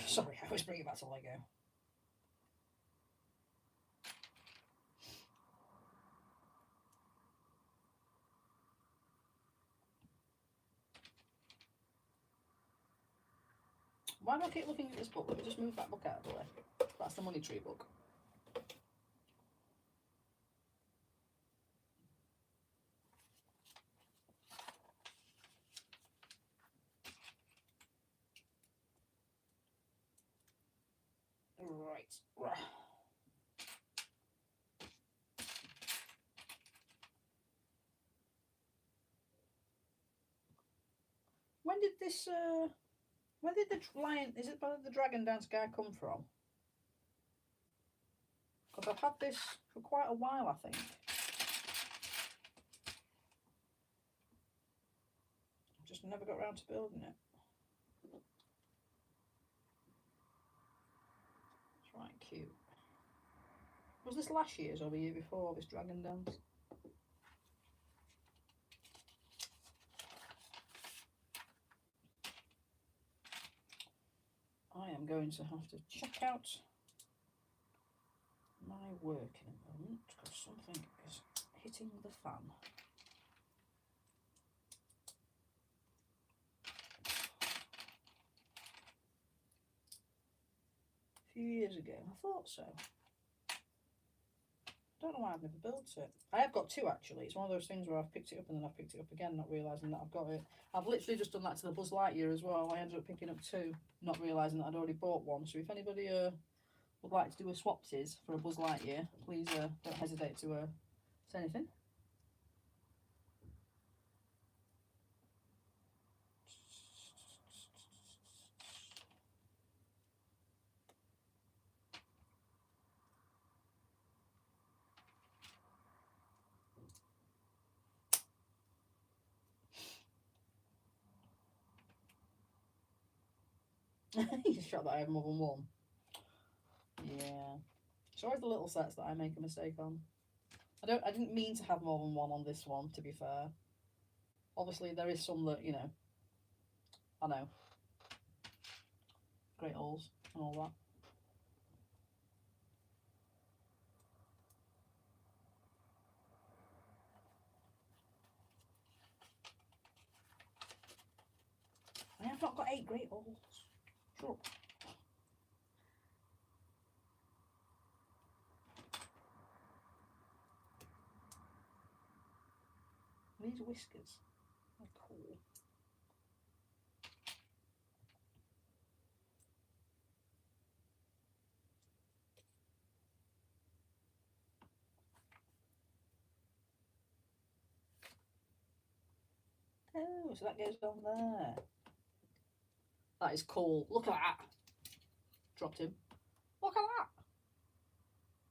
Sorry, I always bring it back to Lego. Why do I keep looking at this book? Let me just move that book out of the way. That's the Money Tree book. Right. When did this, when did the lion, is it where the dragon dance guy come from? Because I've had this for quite a while, I think. Just never got around to building it. It's right cute. Was this last year's or the year before, this dragon dance? I am going to have to check out my work in a moment because something is hitting the fan. A few years ago, I thought so. Don't know why I've never built it. I have got two actually. It's one of those things where I've picked it up and then I've picked it up again, not realising that I've got it. I've literally just done that to the Buzz Lightyear as well. I ended up picking up two, not realising that I'd already bought one. So if anybody would like to do a swapsies for a Buzz Lightyear, please don't hesitate to say anything. You shot that I have more than one. Yeah. It's always the little sets that I make a mistake on. I didn't mean to have more than one on this one, to be fair. Obviously there is some that, you know, I know. Great holes and all that. I have not got 8 great holes. Shut up. These whiskers are cool. Oh, so that goes on there. That is cool. Look at that. Dropped him. Look at that.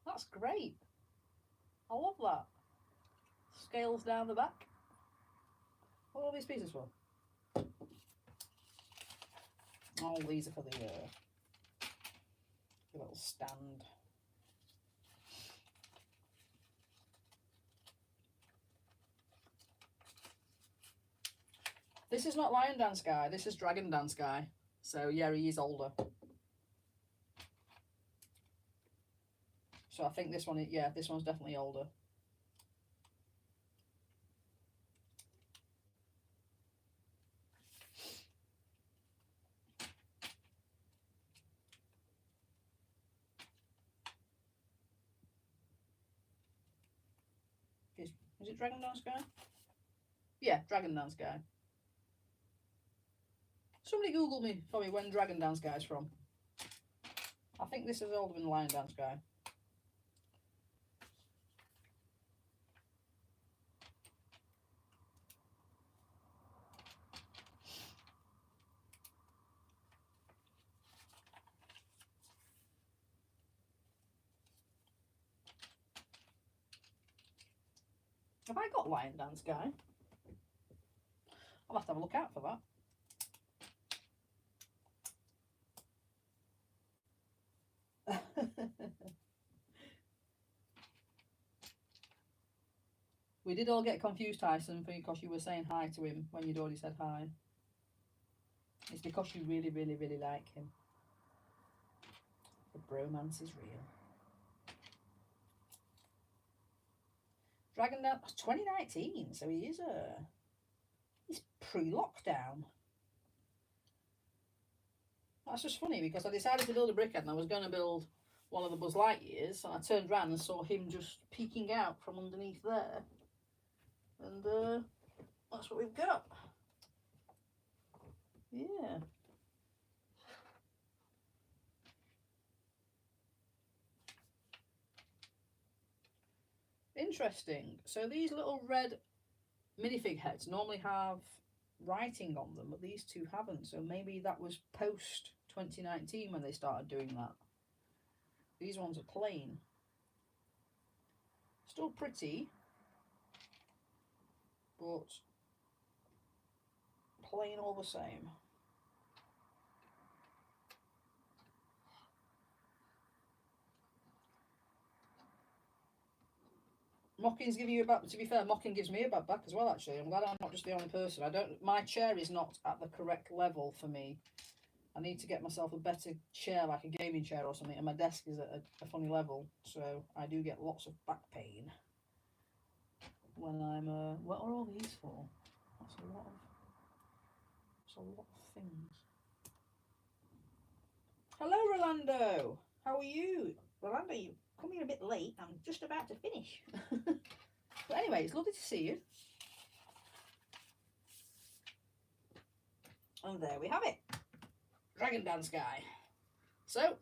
That's great. I love that. Scales down the back. What are all these pieces for? Oh, these are for the little stand. This is not Lion Dance Guy, this is Dragon Dance Guy. So yeah, he is older. So I think this one, yeah, this one's definitely older. Is it Dragon Dance Guy? Yeah, Dragon Dance Guy. Somebody Google me for me when Dragon Dance Guy's from. I think this is older than Lion Dance Guy. Have I got Lion Dance Guy? I'll have to have a look out for that. We did all get confused, Tyson, because you were saying hi to him when you'd already said hi. It's because you really, really, really like him. The bromance is real. Dragon Dance 2019, so he's pre-lockdown. That's just funny because I decided to build a brickhead and I was going to build one of the Buzz Lightyears, and I turned around and saw him just peeking out from underneath there, and that's what we've got. Yeah. Interesting. So these little red minifig heads normally have writing on them, but these two haven't. So maybe that was post 2019 when they started doing that. These ones are plain. Still pretty, but plain all the same. Mocking's giving you a bad. To be fair, Mocking gives me a bad back as well. Actually, I'm glad I'm not just the only person. My chair is not at the correct level for me. I need to get myself a better chair, like a gaming chair or something, and my desk is at a funny level, so I do get lots of back pain when I'm. What are all these for? That's a lot of things. Hello, Rolando. How are you, Rolando? You come here a bit late. I'm just about to finish. But anyway, it's lovely to see you. And there we have it. Dragon Dance Guy. So,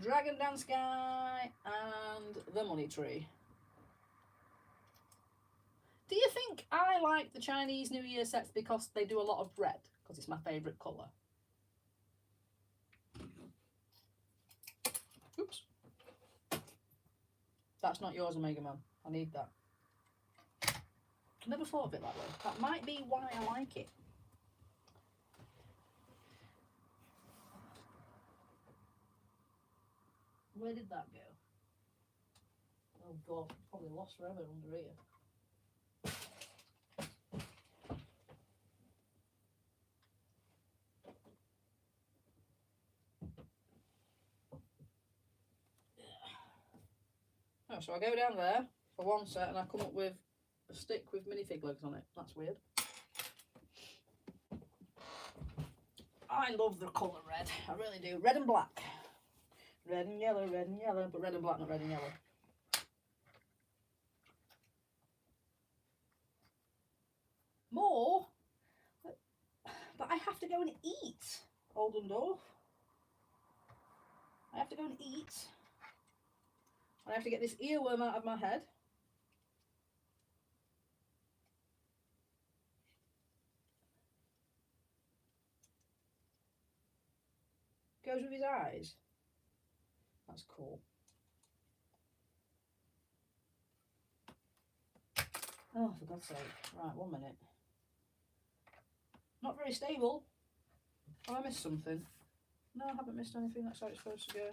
Dragon Dance Guy and the Money Tree. Do you think I like the Chinese New Year sets because they do a lot of red? Because it's my favourite colour. Oops. That's not yours, Omega Man. I need that. I never thought of it that way. That might be why I like it. Where did that go? Oh God, probably lost forever under here. Oh, so I go down there for one set and I come up with a stick with minifig legs on it. That's weird. I love the colour red. I really do. Red and black. Red and yellow, but red and black, not red and yellow. More? But I have to go and eat, Oldendorf. I have to go and eat. I have to get this earworm out of my head. Goes with his eyes. That's cool. Oh, for God's sake. Right, 1 minute. Not very stable. Have I missed something? No, I haven't missed anything. That's how it's supposed to go.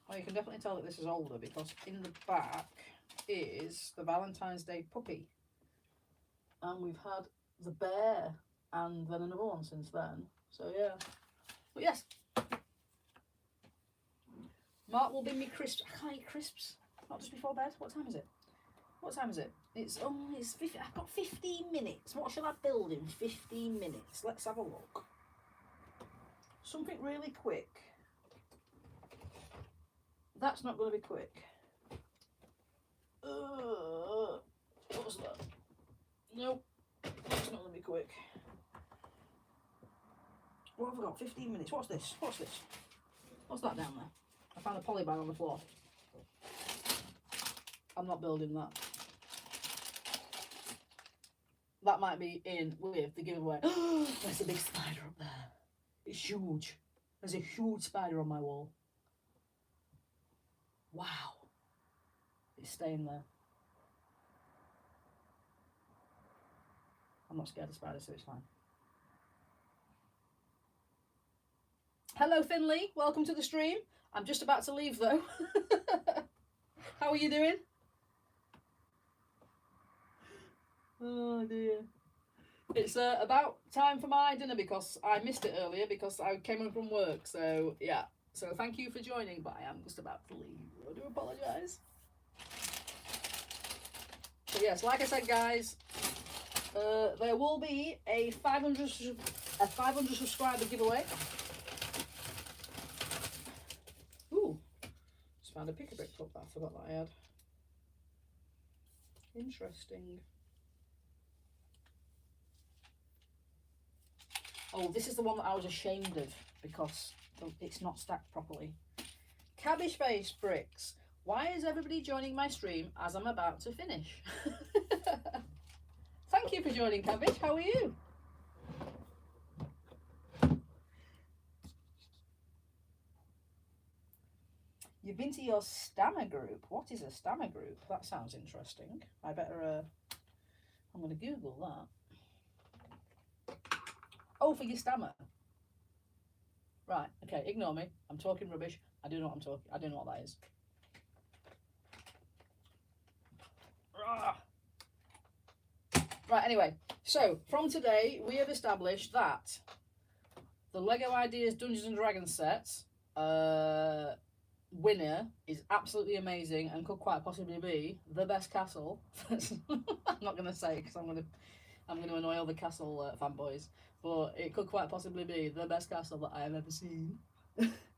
Well, you can definitely tell that this is older because in the back is the Valentine's Day puppy. And we've had the bear and then another one since then. So, yeah. But yes. Mark will bring me crisps. I can't eat crisps. Not just before bed. What time is it? What time is it? It's 50. I've got 15 minutes. What shall I build in 15 minutes? Let's have a look. Something really quick. That's not going to be quick. What was that? Nope. That's not going to be quick. What have I got? 15 minutes. What's this? What's this? What's that down there? I found a polybag on the floor. I'm not building that. That might be in with the giveaway. There's a big spider up there. It's huge. There's a huge spider on my wall. Wow. It's staying there. I'm not scared of spiders, so it's fine. Hello, Finley. Welcome to the stream. I'm just about to leave, though. How are you doing? Oh dear. It's about time for my dinner because I missed it earlier because I came in from work. So yeah. So thank you for joining, but I am just about to leave. I do apologise. So yes, like I said, guys, there will be a 500 subscriber giveaway. Ooh, just found a pick-a-brick cup that I forgot that I had. Interesting. Oh, this is the one that I was ashamed of because it's not stacked properly. Cabbage face bricks. Why is everybody joining my stream as I'm about to finish? Thank you for joining, Cabbage. How are you? You've been to your stammer group. What is a stammer group? That sounds interesting. I better, I'm going to Google that. Oh, for your stammer. Right, okay, ignore me. I'm talking rubbish. I do know what I'm talking. I don't know what that is. Right, anyway, so from today we have established that the Lego Ideas Dungeons and Dragons set winner is absolutely amazing and could quite possibly be the best castle. I'm not going to say because I'm going to annoy all the castle fanboys, but it could quite possibly be the best castle that I have ever seen.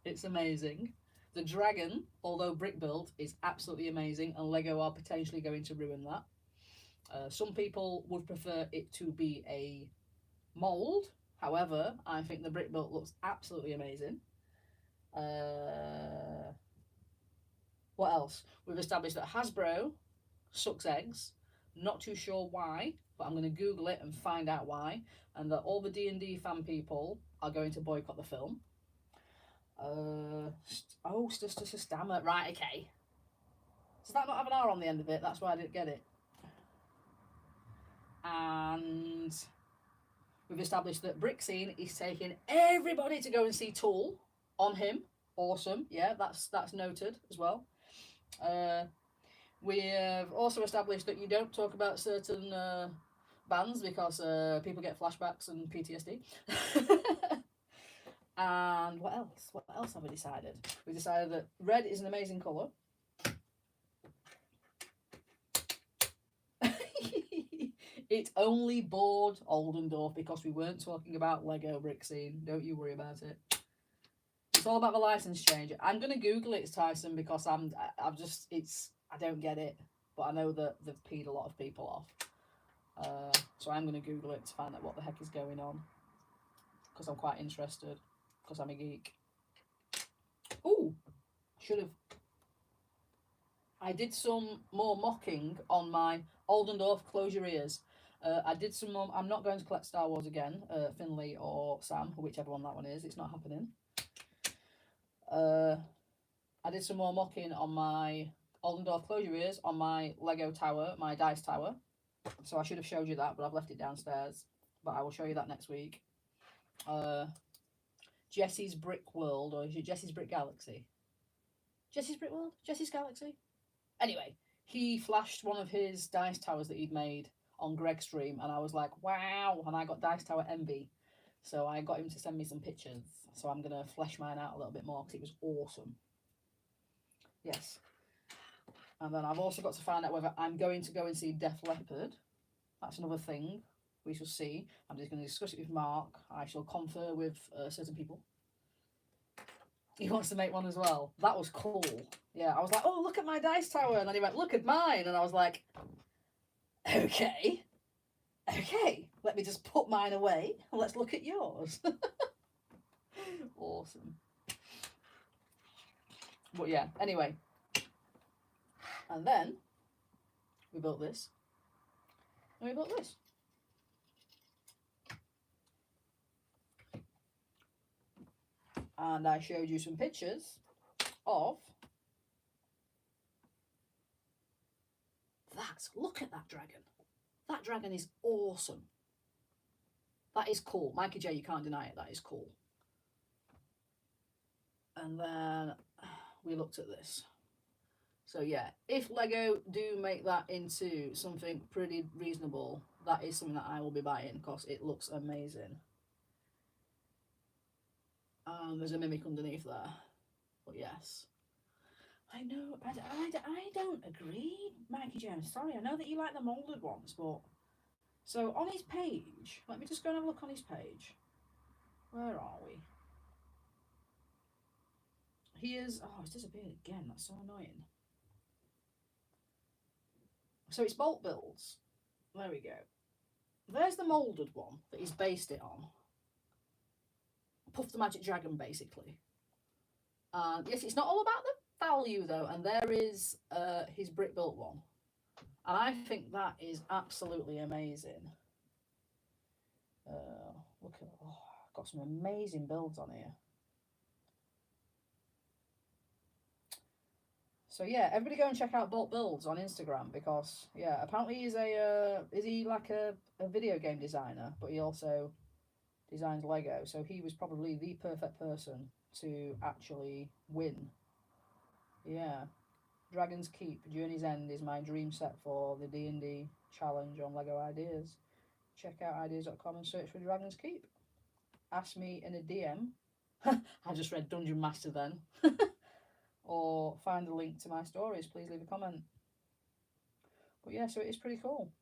It's amazing. The dragon, although brick built, is absolutely amazing, and Lego are potentially going to ruin that. Some people would prefer it to be a mould. However, I think the brick built looks absolutely amazing. What else? We've established that Hasbro sucks eggs. Not too sure why, but I'm going to Google it and find out why. And that all the D&D fan people are going to boycott the film. Just a stammer. Right, okay. Does that not have an R on the end of it? That's why I didn't get it. And we've established that Brickscene is taking everybody to go and see Tool on him. Awesome. Yeah, that's noted as well. We have also established that you don't talk about certain bands because people get flashbacks and PTSD. And what else? What else have we decided? We decided that red is an amazing colour. It only bored Oldendorf because we weren't talking about Lego Brickscene. Don't you worry about it. It's all about the license change. I'm gonna Google it, Tyson, because I don't get it, but I know that they've peed a lot of people off. So I'm gonna Google it to find out what the heck is going on, because I'm quite interested, because I'm a geek. Ooh, I did some more mocking on my Oldendorf Close Your Ears. I did some more. I'm not going to collect Star Wars again, Finley or Sam, whichever one that one is. It's not happening. I did some more mocking on my Oldendorf Close Your Ears on my Lego tower, my dice tower. So I should have showed you that, but I've left it downstairs. But I will show you that next week. Jesse's Brick World, or is it Jesse's Brick Galaxy? Jesse's Brick World? Jesse's Galaxy? Anyway, he flashed one of his dice towers that he'd made on Greg's stream, and I was like, wow, and I got Dice Tower envy. So I got him to send me some pictures. So I'm going to flesh mine out a little bit more because it was awesome. Yes. And then I've also got to find out whether I'm going to go and see Def Leppard. That's another thing. We shall see. I'm just going to discuss it with Mark. I shall confer with certain people. He wants to make one as well. That was cool. Yeah, I was like, oh, look at my dice tower. And then he went, look at mine. And I was like, okay, let me just put mine away. Let's look at yours. Awesome. But yeah, anyway. And then we built this. And we built this. And I showed you some pictures of that. Look at that dragon. That dragon is awesome. That is cool. Mikey J, you can't deny it. That is cool. And then we looked at this. So yeah, if Lego do make that into something pretty reasonable, that is something that I will be buying because it looks amazing. There's a mimic underneath there, but yes. I know, I don't agree, Mikey James. Sorry, I know that you like the moulded ones, but... So on his page, let me just go and have a look on his page. Where are we? He is... Oh, it's disappeared again. That's so annoying. So it's Bolt Builds. There we go. There's the moulded one that he's based it on. Puff the Magic Dragon, basically. Yes, it's not all about the value, though. And there is his brick built one. And I think that is absolutely amazing. Look at... Oh, I've got some amazing builds on here. So yeah, everybody go and check out Bolt Builds on Instagram because yeah, apparently he's is he like a video game designer, but he also designs Lego. So he was probably the perfect person to actually win. Yeah, Dragon's Keep Journey's End is my dream set for the D&D challenge on Lego Ideas. Check out ideas.com and search for Dragon's Keep. Ask me in a DM. I just read Dungeon Master then. Or find the link to my stories, please leave a comment. But yeah, so it is pretty cool.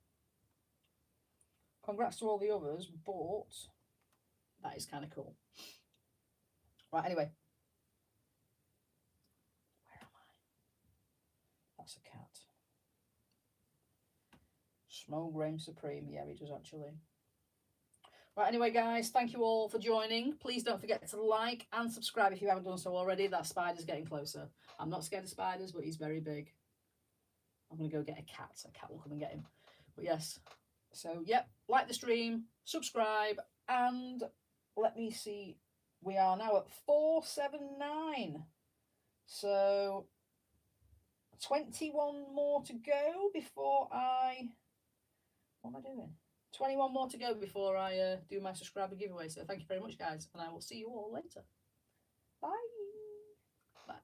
Congrats to all the others, but that is kind of cool. Right, anyway. Where am I? That's a cat. Smoke Reign Supreme. Yeah, he does actually. Right, anyway, guys, thank you all for joining. Please don't forget to like and subscribe if you haven't done so already. That spider's getting closer. I'm not scared of spiders, but he's very big. I'm going to go get a cat. A cat will come and get him. But yes. So, yep, like the stream, subscribe, and let me see. We are now at 479. So, 21 more to go before I... What am I doing? 21 more to go before I do my subscriber giveaway. So thank you very much, guys, and I will see you all later. Bye. Bye.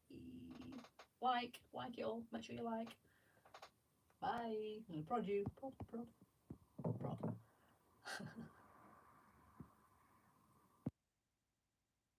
Like it all. Make sure you like. Bye. I'm gonna prod you. Prod.